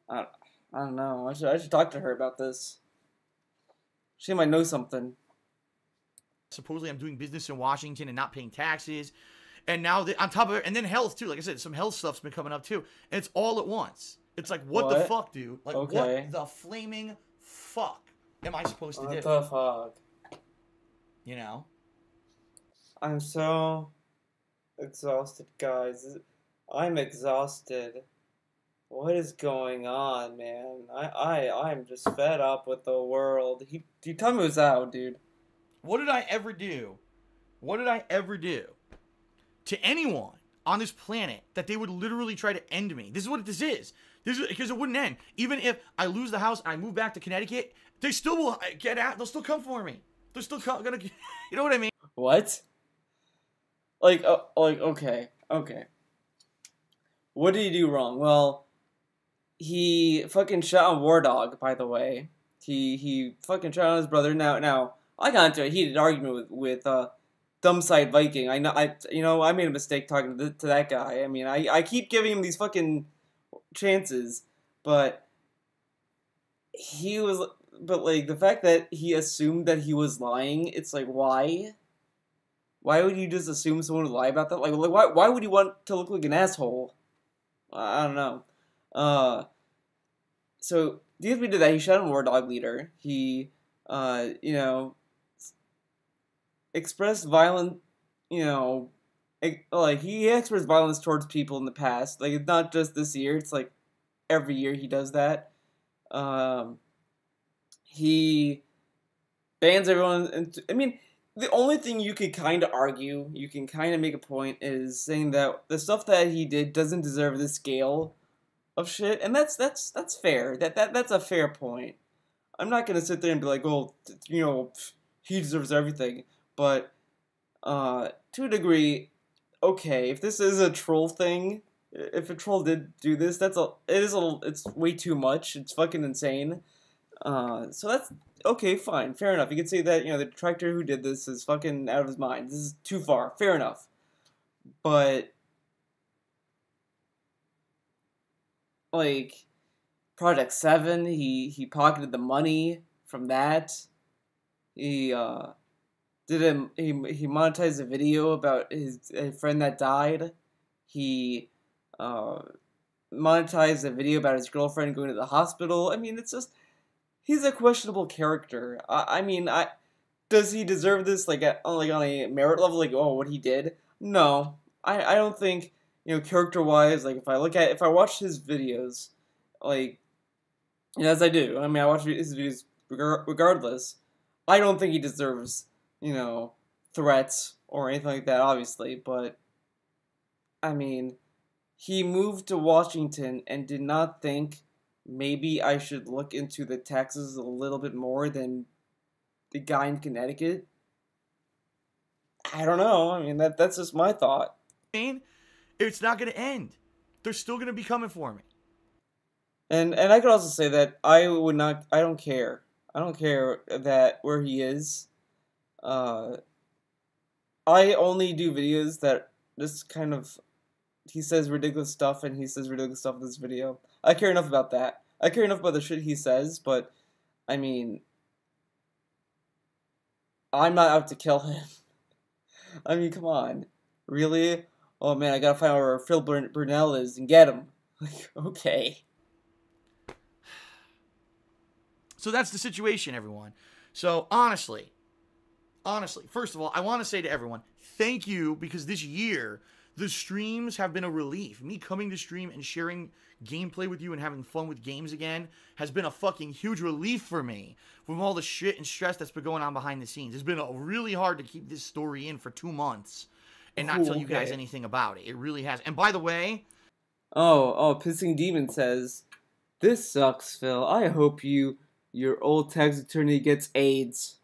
I don't know. I should talk to her about this. She might know something. Supposedly I'm doing business in Washington and not paying taxes. And now, on top of it, and then health, too. Like I said, some health stuff's been coming up, too. And it's all at once. It's like, what the fuck, dude? Like, okay. What the flaming fuck am I supposed to do? What the fuck? You know? I'm so exhausted, guys. I'm exhausted. What is going on, man? I'm just fed up with the world. You tell me what's out, dude. What did I ever do? What did I ever do to anyone on this planet that they would literally try to end me? This is what this is. This is because it wouldn't end. Even if I lose the house and I move back to Connecticut, they still will get out. They'll still come for me. They're still gonna. You know what I mean? What? Okay. What did he do wrong? Well, he fucking shot on War Dog, by the way. He fucking shot on his brother. Now I got into a heated argument with Dumbside Viking. I made a mistake talking to that guy. I mean, I keep giving him these fucking chances, but the fact that he assumed that he was lying, it's like, why? Why would you just assume someone would lie about that? Like why would you want to look like an asshole? I don't know. So DSP did that. He shot a War Dog leader. He, expressed violent, he expressed violence towards people in the past. Like, it's not just this year. It's like every year he does that. He bans everyone. And I mean, the only thing you could kind of argue, you can kind of make a point, is saying that the stuff that he did doesn't deserve this scale of shit, and that's fair. That's a fair point. I'm not gonna sit there and be like, oh, you know, he deserves everything, but to a degree, okay, if this is a troll thing, if a troll did do this, it's way too much. It's fucking insane. So that's okay, fine, fair enough. You could say that, you know, the detractor who did this is fucking out of his mind. This is too far. Fair enough. But like Project 7, he pocketed the money from that. He he monetized a video about a friend that died. He monetized a video about his girlfriend going to the hospital. I mean, it's just, he's a questionable character. I mean, does he deserve this, like, on a merit level, like, oh, what he did? No. I don't think, you know, character-wise, like, if I watch his videos, like, you know, as I do, I mean, I watch his videos regardless, I don't think he deserves, you know, threats or anything like that, obviously, but, I mean, he moved to Washington and did not think maybe I should look into the taxes a little bit more than the guy in Connecticut. I don't know. I mean, that's just my thought. It's not going to end. They're still going to be coming for me. And I could also say that I don't care. I don't care that where he is. I only do videos that just kind of, he says ridiculous stuff and he says ridiculous stuff in this video. I care enough about that. I care enough about the shit he says, but, I mean, I'm not out to kill him. I mean, come on. Really? Oh man, I gotta find out where Phil Burnell is and get him. Like, okay. So that's the situation, everyone. So honestly, first of all, I want to say to everyone, thank you, because this year, the streams have been a relief. Me coming to stream and sharing gameplay with you and having fun with games again has been a fucking huge relief for me from all the shit and stress that's been going on behind the scenes. It's been really hard to keep this story in for 2 months and not tell you guys anything about it. It really has. And by the way... Pissing Demon says, "This sucks, Phil. I hope your old tax attorney gets AIDS."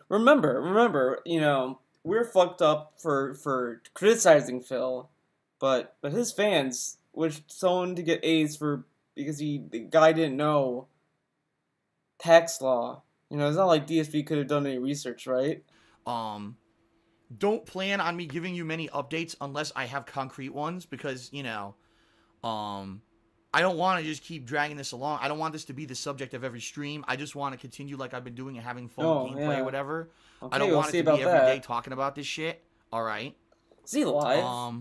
Remember, you know, we're fucked up for criticizing Phil, but his fans wished someone to get AIDS because the guy didn't know tax law. You know, it's not like DSP could have done any research, right? Don't plan on me giving you many updates unless I have concrete ones, because, you know, I don't want to just keep dragging this along. I don't want this to be the subject of every stream. I just want to continue like I've been doing and having fun with gameplay or whatever. Okay, I don't want it to be every day talking about this shit. All right. See live. I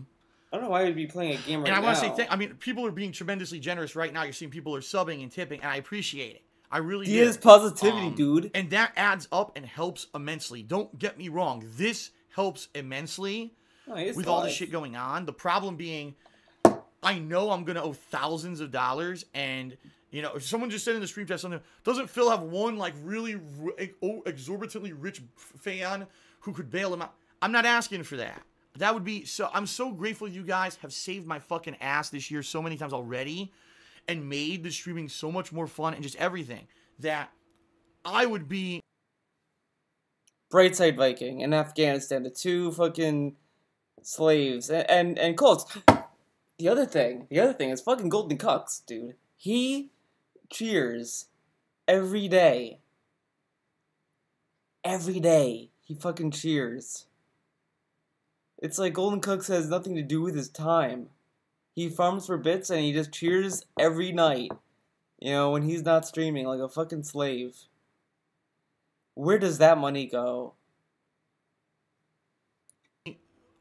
don't know why you'd be playing a game right now. And I want to say, I mean, people are being tremendously generous right now. You're seeing people are subbing and tipping, and I appreciate it. I really do. He is positivity, dude. And that adds up and helps immensely. Don't get me wrong. This helps immensely with all the shit going on. The problem being, I know I'm going to owe thousands of dollars, and, you know, if someone just said in the stream chat something, doesn't Phil have one, like, really exorbitantly rich fan who could bail him out? I'm not asking for that. That would be, so, I'm so grateful you guys have saved my fucking ass this year so many times already, and made the streaming so much more fun and just everything, that I would be... Brightside Viking in Afghanistan, the 2 fucking slaves, and cults. The other thing is fucking Golden Cucks, dude. He cheers every day. Every day, he fucking cheers. It's like Golden Cucks has nothing to do with his time. He farms for bits and he just cheers every night. You know, when he's not streaming, like a fucking slave. Where does that money go?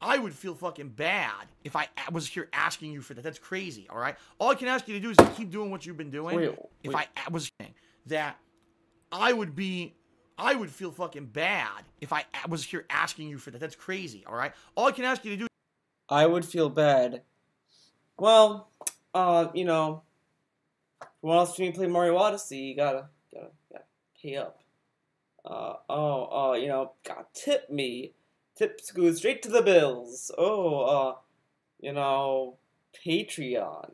I would feel fucking bad if I was here asking you for that. That's crazy, all right? All I can ask you to do is to keep doing what you've been doing. If I was saying that, I would feel fucking bad if I was here asking you for that. That's crazy, all right? All I can ask you to do I would feel bad. Well, you know, if you want to stream play Mario Odyssey, you gotta pay up. You know, gotta tip me. Tips go straight to the bills. You know, Patreon.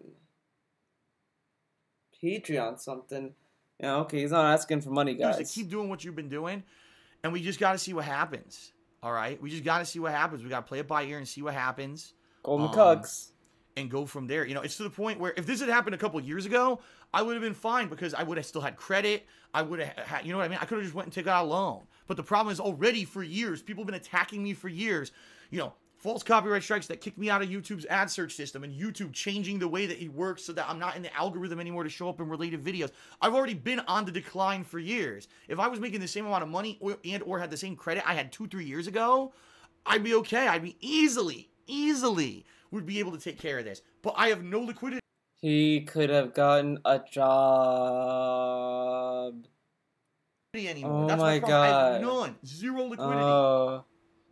Patreon something. Yeah, okay, he's not asking for money, guys. Keep doing what you've been doing, and we just got to see what happens. All right? We just got to see what happens. We got to play it by ear and see what happens. Golden Cucks. And go from there. You know, it's to the point where if this had happened a couple of years ago, I would have been fine because I would have still had credit. I would have had, you know what I mean? I could have just went and taken out a loan. But the problem is already for years, people have been attacking me for years. You know, false copyright strikes that kicked me out of YouTube's ad search system and YouTube changing the way that it works so that I'm not in the algorithm anymore to show up in related videos. I've already been on the decline for years. If I was making the same amount of money or had the same credit I had 2-3 years ago, I'd be okay. I'd be easily would be able to take care of this. But I have no liquidity. He could have gotten a job. Anymore. Oh That's my problem. god. I have none. Zero liquidity. Oh.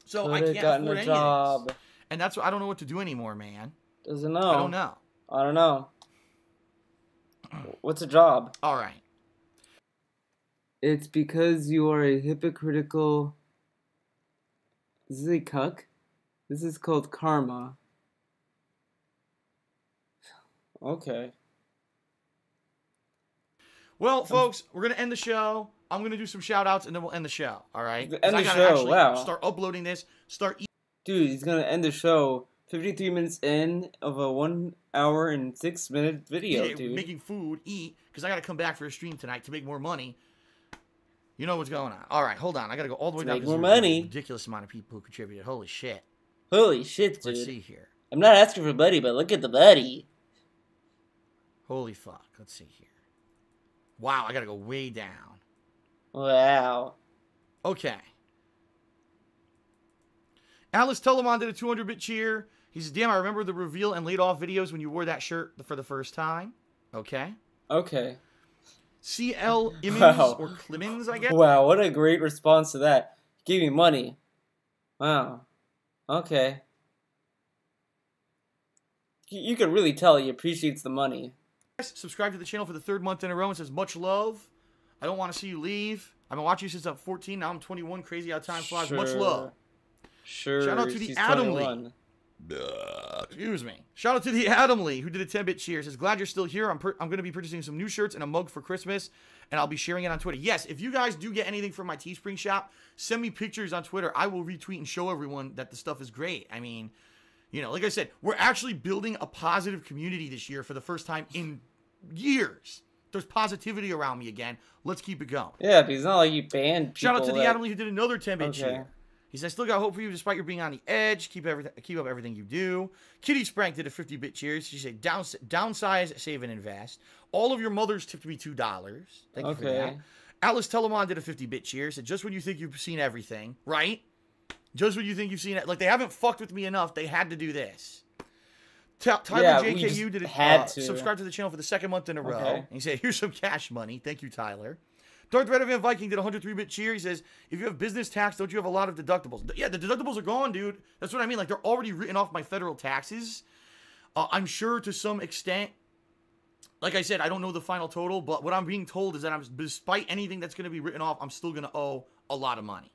So I can't afford any of this. And that's why I don't know what to do anymore, man. Doesn't know. I don't know. I don't know. What's a job? All right. It's because you are a hypocritical... Is this a cuck? This is called karma. Okay. Well, folks, we're going to end the show. I'm going to do some shout-outs, and then we'll end the show, all right? End the show, wow. Start uploading this. Dude, he's going to end the show 53 minutes in of a 1 hour and 6 minute video, dude. Making food, eat, because I got to come back for a stream tonight to make more money. You know what's going on. All right, hold on. I got to go all the way down. Make more money. A ridiculous amount of people who contributed. Holy shit. Holy shit, dude. Let's see here. I'm not asking for money, but look at the money. Holy fuck. Let's see here. Wow, I got to go way down. Wow. Okay. Alice Telemon did a 200-bit cheer. He says, damn, I remember the reveal and laid off videos when you wore that shirt for the first time. Okay. Okay. CL Immons, or Clemens, I guess. Wow, what a great response to that. He gave me money. Wow. Okay. You can really tell he appreciates the money. Subscribe to the channel for the 3rd month in a row and says, much love. I don't want to see you leave. I've been watching you since I'm 14. Now I'm 21. Crazy how time flies. Sure. Much love. Sure. Shout out to the Adam Lee. Excuse me. Shout out to the Adam Lee who did a 10-bit cheer. Says, glad you're still here. I'm going to be purchasing some new shirts and a mug for Christmas, and I'll be sharing it on Twitter. Yes, if you guys do get anything from my Teespring shop, send me pictures on Twitter. I will retweet and show everyone that the stuff is great. I mean, you know, like I said, we're actually building a positive community this year for the first time in years. There's positivity around me again. Let's keep it going. Yeah, but it's not like you banned people. Shout out to the Adam Lee who did another 10-bit cheer. He says, I still got hope for you despite your being on the edge. Keep up everything you do. Kitty Sprank did a 50-bit cheer. She said, downsize, save, and invest. All of your mothers tipped me $2. Thank you for that. Alice Telemon did a 50-bit cheer. Said, just when you think you've seen everything, right? Just when you think you've seen it. Like, they haven't fucked with me enough. They had to do this. Tyler JKU did subscribe to the channel for the 2nd month in a row. And he said, here's some cash money. Thank you, Tyler. Darth Red Van Viking did a 103-bit cheer. He says, if you have business tax, don't you have a lot of deductibles? Yeah, the deductibles are gone, dude. That's what I mean. Like, they're already written off my federal taxes. I'm sure to some extent, like I said, I don't know the final total, but what I'm being told is that despite anything that's going to be written off, I'm still going to owe a lot of money.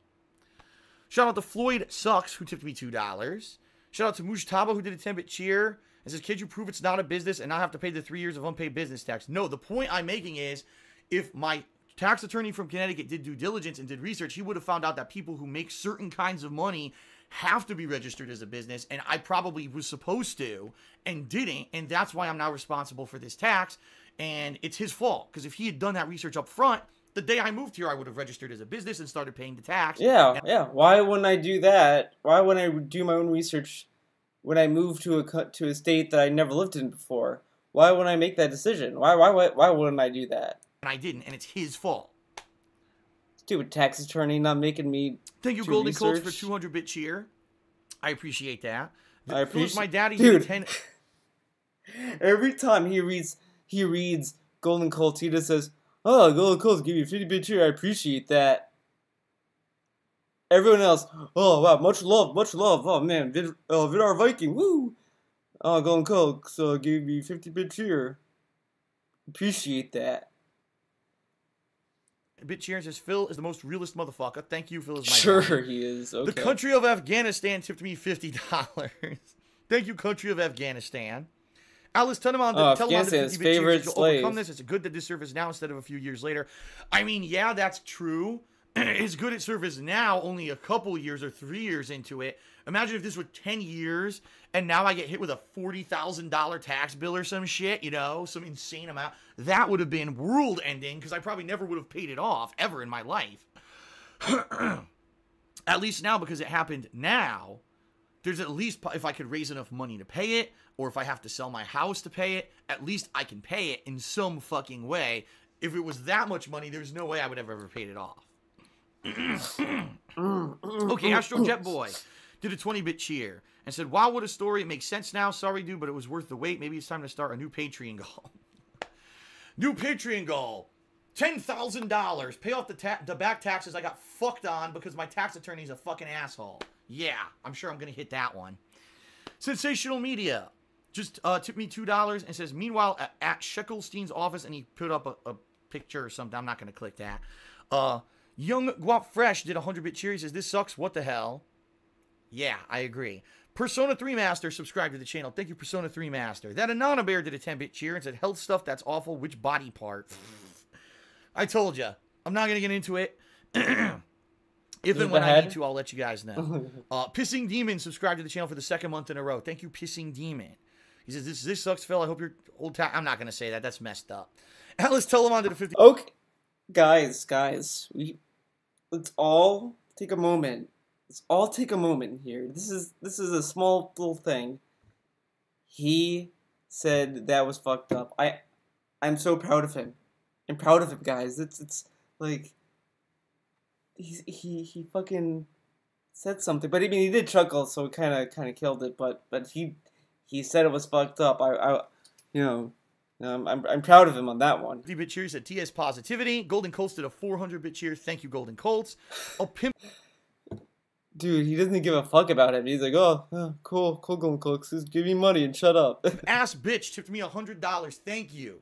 Shout out to Floyd Sucks, who tipped me $2. Shout out to Mujtaba, who did a 10-bit cheer. And says, could you prove it's not a business and not have to pay the 3 years of unpaid business tax? No, the point I'm making is, if my tax attorney from Connecticut did due diligence and did research, he would have found out that people who make certain kinds of money have to be registered as a business, and I probably was supposed to and didn't, and that's why I'm now responsible for this tax, and it's his fault, because if he had done that research up front, the day I moved here, I would have registered as a business and started paying the tax. Yeah. Why wouldn't I do that? Why wouldn't I do my own research when I moved to a state that I never lived in before? Why wouldn't I make that decision? Why wouldn't I do that? And I didn't, and it's his fault. Stupid tax attorney not making me. Thank you, Golden Colts, for 200-bit cheer. I appreciate that. I appreciate my daddy. Dude, every time he reads Golden Colts, he just says, "Oh, Golden Colts give you 50-bit cheer. I appreciate that." everyone else, oh wow, much love. Oh man, Vidar Viking, woo. Oh, Golden Coke, so gave me 50-bit cheer. Appreciate that. Bit cheer says Phil is the most realist motherfucker. Thank you, Phil is my Sure, guy. he is. Okay. The country of Afghanistan tipped me $50. Thank you, country of Afghanistan. Alice Tunneman, Afghanistan's favorite slave. Overcome this. It's good that this surface now instead of a few years later. I mean, yeah, that's true. It's good at surface now, only a couple years or 3 years into it. Imagine if this was 10 years and now I get hit with a $40,000 tax bill or some shit, you know, some insane amount. That would have been world ending because I probably never would have paid it off ever in my life. At least now, because it happened now, there's at least, if I could raise enough money to pay it, or if I have to sell my house to pay it, at least I can pay it in some fucking way. If it was that much money, there's no way I would have ever paid it off. Okay, Astro Jet Boy did a 20-bit cheer and said, wow, what a story. It makes sense now. Sorry, dude, but it was worth the wait. Maybe it's time to start a new Patreon goal. New Patreon goal. $10,000. Pay off the back taxes I got fucked on because my tax attorney's a fucking asshole. Yeah, I'm sure I'm going to hit that one. Sensational Media just tipped me $2 and says, meanwhile, at Sheckelstein's office, and he put up a picture or something. I'm not going to click that. Young Guap Fresh did a 100-bit cheer. He says, this sucks. What the hell? Yeah, I agree. Persona 3 Master subscribed to the channel. Thank you, Persona 3 Master. That Anana Bear did a 10-bit cheer and said, health stuff, that's awful. Which body part? I told you. I'm not going to get into it. If and when I need to, I'll let you guys know. Pissing Demon subscribed to the channel for the second month in a row. Thank you, Pissing Demon. He says, this sucks, Phil. I hope your old I'm not going to say that. That's messed up. Alice Telemon did a 50. Okay. Guys. Let's all take a moment. Let's all take a moment here. This is a small little thing. He said that was fucked up. I'm so proud of him. I'm proud of him, guys. It's like he fucking said something, but I mean he did chuckle, so it kind of killed it. But he said it was fucked up. I'm proud of him on that one. 50-bit cheers at TS Positivity. Golden Colts did a 400-bit cheer. Thank you, Golden Colts. Oh, pimp. Dude, he doesn't give a fuck about it. He's like, oh cool, Golden Colts. Just give me money and shut up. Ass bitch tipped me $100. Thank you.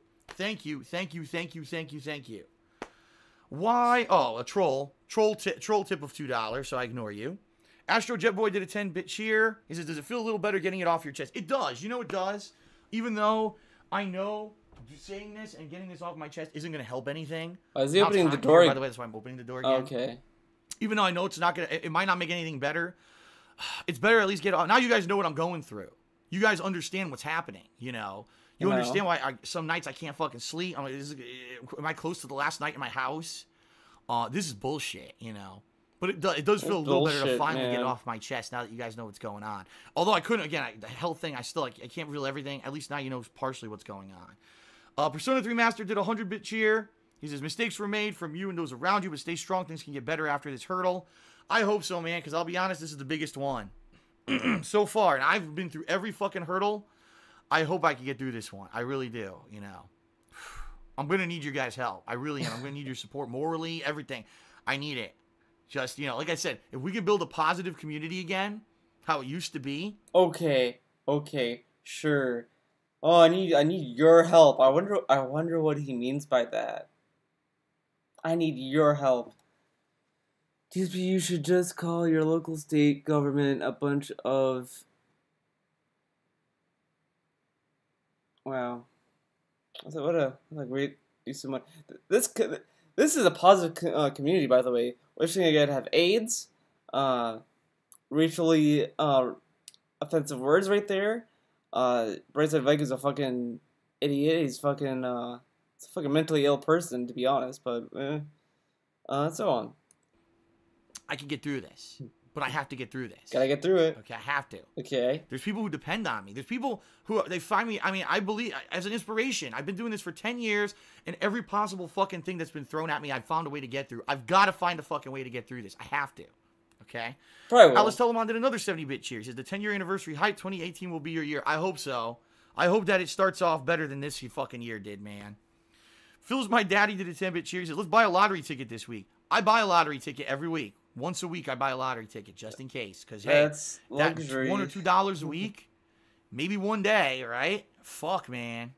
Why? Oh, a troll. Troll tip of $2, so I ignore you. Astro Jet Boy did a 10-bit cheer. He says, does it feel a little better getting it off your chest? It does. You know it does. Even though I know saying this and getting this off my chest isn't going to help anything. Is he opening the door? By the way, that's why I'm opening the door again. Okay. Even though I know it's not going to, it might not make anything better. It's better at least get it off. Now you guys know what I'm going through. You guys understand what's happening, you know. You understand why some nights I can't fucking sleep. I'm like, am I close to the last night in my house? This is bullshit, you know. But it does feel a little better to finally get it off my chest now that you guys know what's going on. Although I couldn't, again, the health thing, I can't reveal everything. At least now you know partially what's going on. Persona 3 Master did a 100-bit cheer. He says, mistakes were made from you and those around you, but stay strong. Things can get better after this hurdle. I hope so, man, because I'll be honest, this is the biggest one so far. And I've been through every fucking hurdle. I hope I can get through this one. I really do, you know. I'm going to need your guys' help. I really am. I'm going to need your support morally, everything. I need it. Just, you know, like I said, if we can build a positive community again, how it used to be. Okay, sure. Oh, I need your help. I wonder what he means by that. I need your help. DSP, you should just call your local state government a bunch of... Wow. What a great use of money. This is a positive community, by the way. Wishing I could have AIDS, racially offensive words right there. Brightside Viking's a fucking idiot. He's a fucking mentally ill person, to be honest. But so on. I can get through this. But I have to get through this. Gotta get through it. Okay, I have to. Okay. There's people who depend on me. There's people who, they find me, I mean, I believe, as an inspiration. I've been doing this for 10 years, and every possible fucking thing that's been thrown at me, I've found a way to get through. I've got to find a fucking way to get through this. I have to. Okay? Probably will. Alice Telemon did another 70-bit cheer. He says, the 10-year anniversary hype, 2018 will be your year. I hope so. I hope that it starts off better than this fucking year did, man. Phil's my daddy did a 10-bit cheer. He said, let's buy a lottery ticket this week. I buy a lottery ticket every week. Once a week, I buy a lottery ticket just in case. Because, hey, That's luxury. $1 or $2 a week, maybe one day, right? Fuck, man.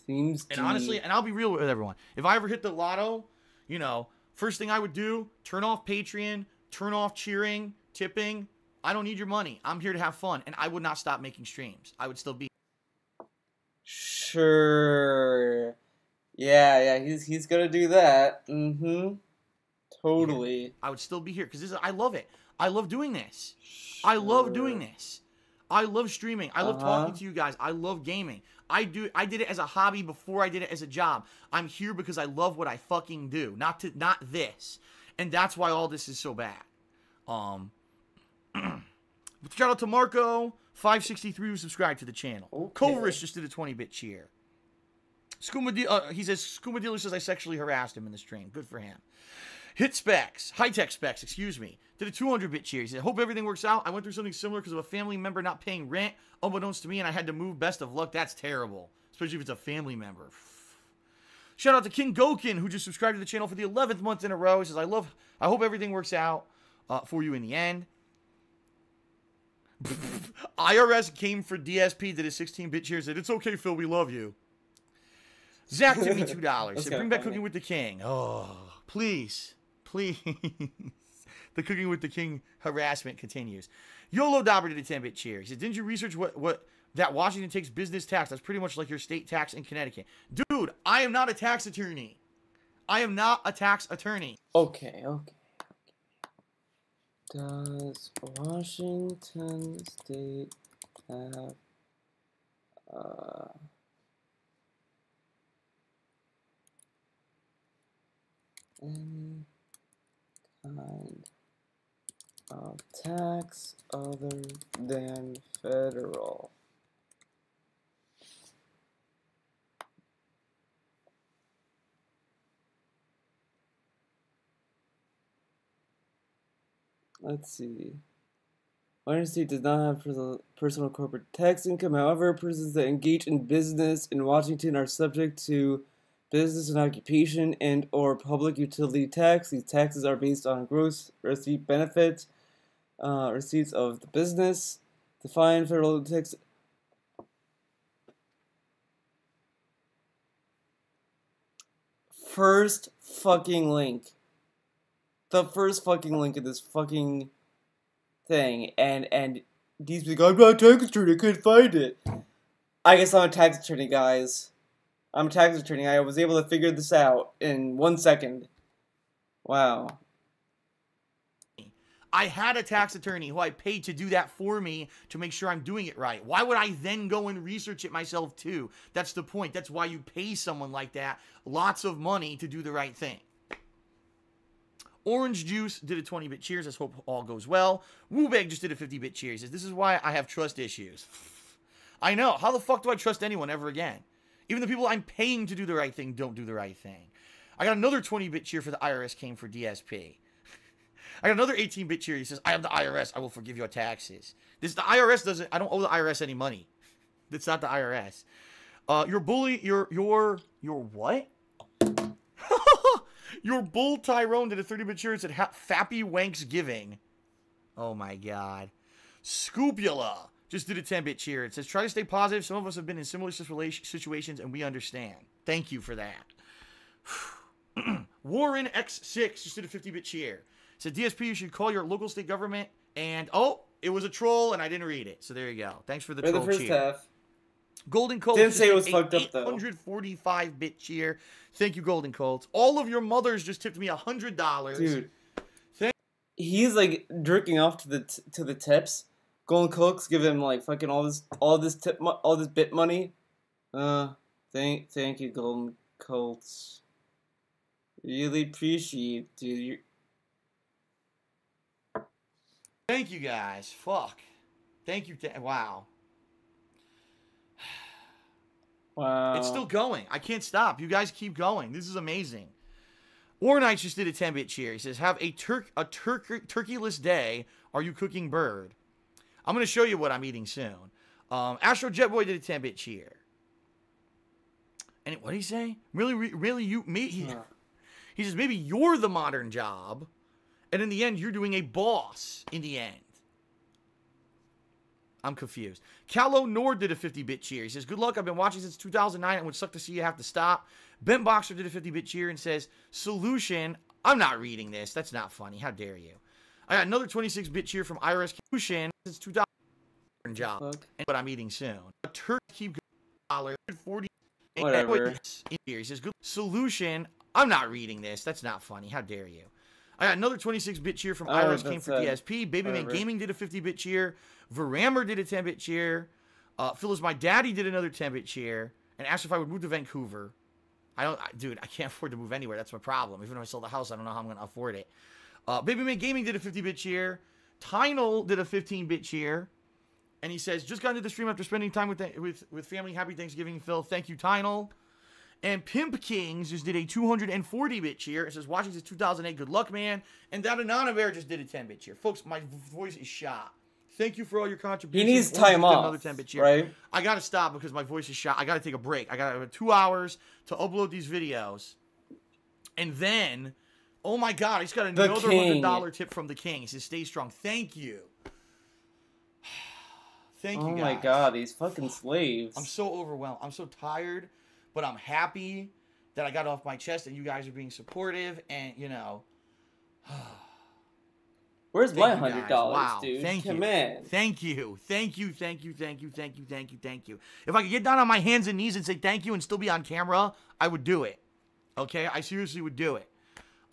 Seems And honestly, and I'll be real with everyone. If I ever hit the lotto, you know, first thing I would do, turn off Patreon, turn off cheering, tipping. I don't need your money. I'm here to have fun. And I would not stop making streams. I would still be. Sure. Yeah, he's gonna do that. Mm-hmm. Totally. I would still be here because I love it. I love doing this. I love doing this. I love streaming. I love talking to you guys. I love gaming. I did it as a hobby before I did it as a job. I'm here because I love what I fucking do. Not this. And that's why all this is so bad. Shout out to Marco 563 who subscribed to the channel. Okay. Coverus just did a 20-bit cheer. He says Scuba Dealer says I sexually harassed him in the stream. Good for him. Hit Specs, High-Tech Specs, excuse me, did a 200-bit cheer. He said, hope everything works out. I went through something similar because of a family member not paying rent, unbeknownst to me, and I had to move. Best of luck. That's terrible, especially if it's a family member. Shout out to King Gokin, who just subscribed to the channel for the 11th month in a row. He says, I hope everything works out for you in the end. IRS came for DSP, did a 16-bit cheer, said, it's okay, Phil, we love you. Zach tipped me $2. Said, bring back Cooking with the King. Oh, please. Please. The Cooking with the King harassment continues. YOLO Dauber did a 10-bit cheer. He said, didn't you research what that Washington takes business tax? That's pretty much like your state tax in Connecticut. Dude, I am not a tax attorney. I am not a tax attorney. Okay. Does Washington State have any kind of tax other than federal? Let's see. Washington State does not have personal corporate tax income. However, persons that engage in business in Washington are subject to business and occupation and or public utility tax. These taxes are based on gross receipt benefits, receipts of the business. Define federal tax. First fucking link. The first fucking link of this fucking thing, and these people go, I'm not a tax attorney, I couldn't find it. I guess I'm a tax attorney, guys. I'm a tax attorney. I was able to figure this out in 1 second. Wow. I had a tax attorney who I paid to do that for me to make sure I'm doing it right. Why would I then go and research it myself too? That's the point. That's why you pay someone like that lots of money to do the right thing. Orange Juice did a 20-bit cheers. Let's hope all goes well. Woobeg just did a 50-bit cheers. This is why I have trust issues. I know. How the fuck do I trust anyone ever again? Even the people I'm paying to do the right thing don't do the right thing. I got another 20-bit cheer for the IRS came for DSP. I got another 18-bit cheer. He says, I am the IRS. I will forgive your taxes. The IRS doesn't, I don't owe the IRS any money. That's not the IRS. Your bully, your what? Your bull Tyrone did a 30-bit cheer. It said, Fappy Wanks Giving. Oh my God. Scoopula just did a 10-bit cheer. It says, try to stay positive. Some of us have been in similar situations and we understand. Thank you for that. Warren X6 just did a 50-bit cheer. It said, DSP, you should call your local state government. And, oh, it was a troll and I didn't read it. So there you go. Thanks for the troll the first cheer. half. Golden Colt Didn't say it was fucked up, though. 845-bit cheer. Thank you, Golden Colt. All of your mothers just tipped me $100. Dude. He's like jerking off to the tips. Golden Colt's giving him like fucking all this bit money. Thank you, Golden Colts. Really appreciate, dude. Thank you guys. Fuck. Thank you. Wow. Wow. It's still going. I can't stop. You guys keep going. This is amazing. Warnight just did a 10-bit cheer. He says, have a turkeyless day. Are you cooking bird? I'm going to show you what I'm eating soon. Astro Jetboy did a 10-bit cheer. And what did he say? Really, you, me? He says, maybe you're the modern job. And in the end, you're doing a boss in the end. I'm confused. Callow Nord did a 50-bit cheer. He says, good luck. I've been watching since 2009. It would suck to see you have to stop. Ben Boxer did a 50-bit cheer and says, solution. I'm not reading this. That's not funny. How dare you? I got another 26-bit cheer from Iris Solution since 2000. Job. But I'm eating soon. A turkey keep going. $40. Whatever. He says, good solution. I'm not reading this. That's not funny. How dare you? I got another 26-bit cheer from Iris came for DSP. Babyman Gaming did a 50-bit cheer. Varammer did a 10-bit cheer. Phyllis, my daddy, did another 10-bit cheer. And asked if I would move to Vancouver. Dude, I can't afford to move anywhere. That's my problem. Even if I sell the house, I don't know how I'm going to afford it. Babyman Gaming did a 50-bit cheer. Tynel did a 15-bit cheer. And he says, just got into the stream after spending time with family. Happy Thanksgiving, Phil. Thank you, Tynel. And Pimp Kings just did a 240-bit cheer. It says, watching since 2008. Good luck, man. And that Anonymere just did a 10-bit cheer. Folks, my voice is shot. Thank you for all your contributions. He needs time off, another 10-bit cheer. right? I got to stop because my voice is shot. I got to take a break. I got 2 hours to upload these videos. And then, oh my God, he's got another $100 tip from the King. He says, stay strong. Thank you. Thank you, guys. Oh my God, these fucking slaves. I'm so overwhelmed. I'm so tired. But I'm happy that I got off my chest and you guys are being supportive and, you know. Where's my $100, wow. dude? Thank you. Come in. Thank you. Thank you. Thank you. Thank you. Thank you. Thank you. Thank you. If I could get down on my hands and knees and say thank you and still be on camera, I would do it. Okay? I seriously would do it.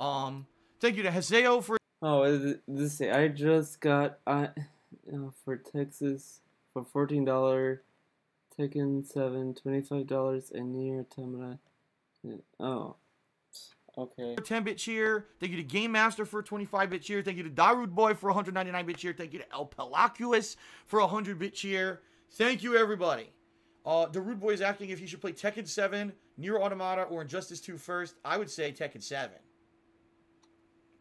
Thank you to Haseo for... Oh, this I just got for Texas for $14. Tekken 7, $25, and Nier Automata. Oh, okay. 10-bit cheer. Thank you to Game Master for a 25-bit cheer. Thank you to Darude Boy for a 199-bit cheer. Thank you to El Pelacuous for a 100-bit cheer. Thank you, everybody. Darude Boy is asking if he should play Tekken 7, Nier Automata, or Injustice 2 first. I would say Tekken 7.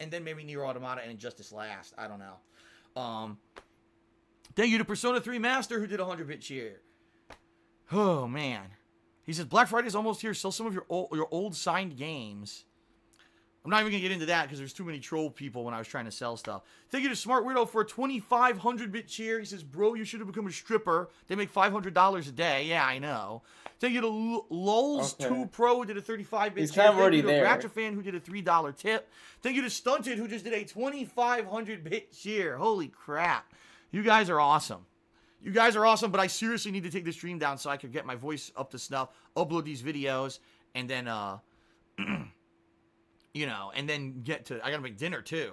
And then maybe Nier Automata and Injustice last. I don't know. Thank you to Persona 3 Master who did a 100-bit cheer. Oh, man. He says, Black Friday is almost here. Sell some of your old signed games. I'm not even going to get into that because there's too many troll people when I was trying to sell stuff. Thank you to Smart Weirdo for a 2,500-bit cheer. He says, bro, you should have become a stripper. They make $500 a day. Yeah, I know. Thank you to Lols2 Pro who did a 35-bit cheer. He's kind of already there. there. Thank you to Ratchet Fan who did a $3 tip. Thank you to Stunted who just did a 2,500-bit cheer. Holy crap. You guys are awesome. You guys are awesome, but I seriously need to take the stream down so I could get my voice up to snuff, upload these videos, and then, you know, and then get to, I gotta make dinner too.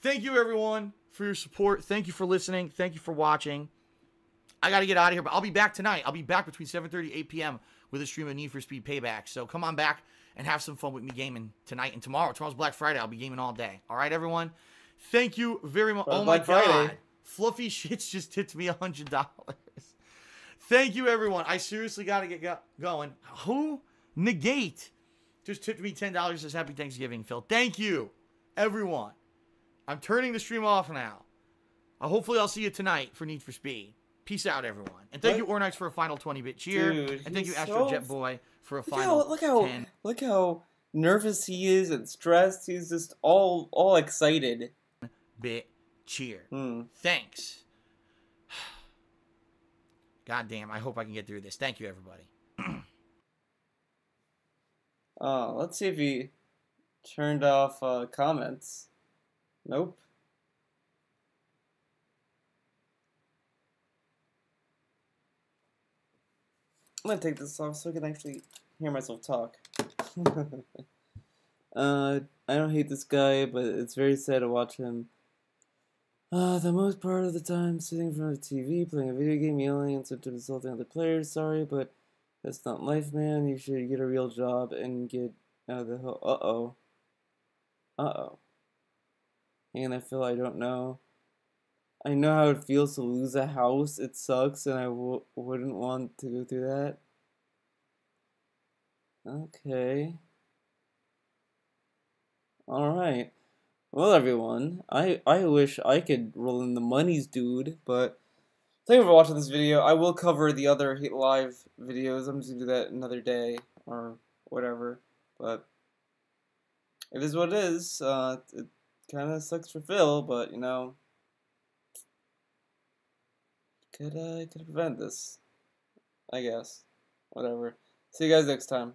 Thank you, everyone, for your support. Thank you for listening. Thank you for watching. I gotta get out of here, but I'll be back tonight. I'll be back between 7:30 and 8 p.m. with a stream of Need for Speed Payback. So come on back and have some fun with me gaming tonight and tomorrow. Tomorrow's Black Friday. I'll be gaming all day. All right, everyone? Thank you very much. Oh, my God. Fluffy Shits just tipped me $100. Thank you, everyone. I seriously got to get going. Who? Negate just tipped me $10. Says Happy Thanksgiving, Phil. Thank you, everyone. I'm turning the stream off now. Hopefully, I'll see you tonight for Need for Speed. Peace out, everyone. And thank you, Ornites, for a final 20-bit cheer. Dude, and thank you, Astro Jet Boy, for a final look how nervous he is and stressed. He's just all excited. Bit cheer. Thanks. God damn, I hope I can get through this. Thank you, everybody. Let's see if he turned off comments. Nope. I'm gonna take this off so I can actually hear myself talk. I don't hate this guy, but it's very sad to watch him. The most part of the time sitting in front of the TV, playing a video game, yelling, and sometimes insulting other players. Sorry, but that's not life, man. You should get a real job and get out of the hell. Uh-oh. Uh-oh. And I feel I don't know. I know how it feels to lose a house. It sucks, and I wouldn't want to go through that. Okay. Alright. Well, everyone, I wish I could roll in the monies, dude, but thank you for watching this video. I will cover the other Hate Live videos. I'm just gonna do that another day, or whatever, but it is what it is. It kind of sucks for Phil, but, you know, could prevent this, I guess. Whatever. See you guys next time.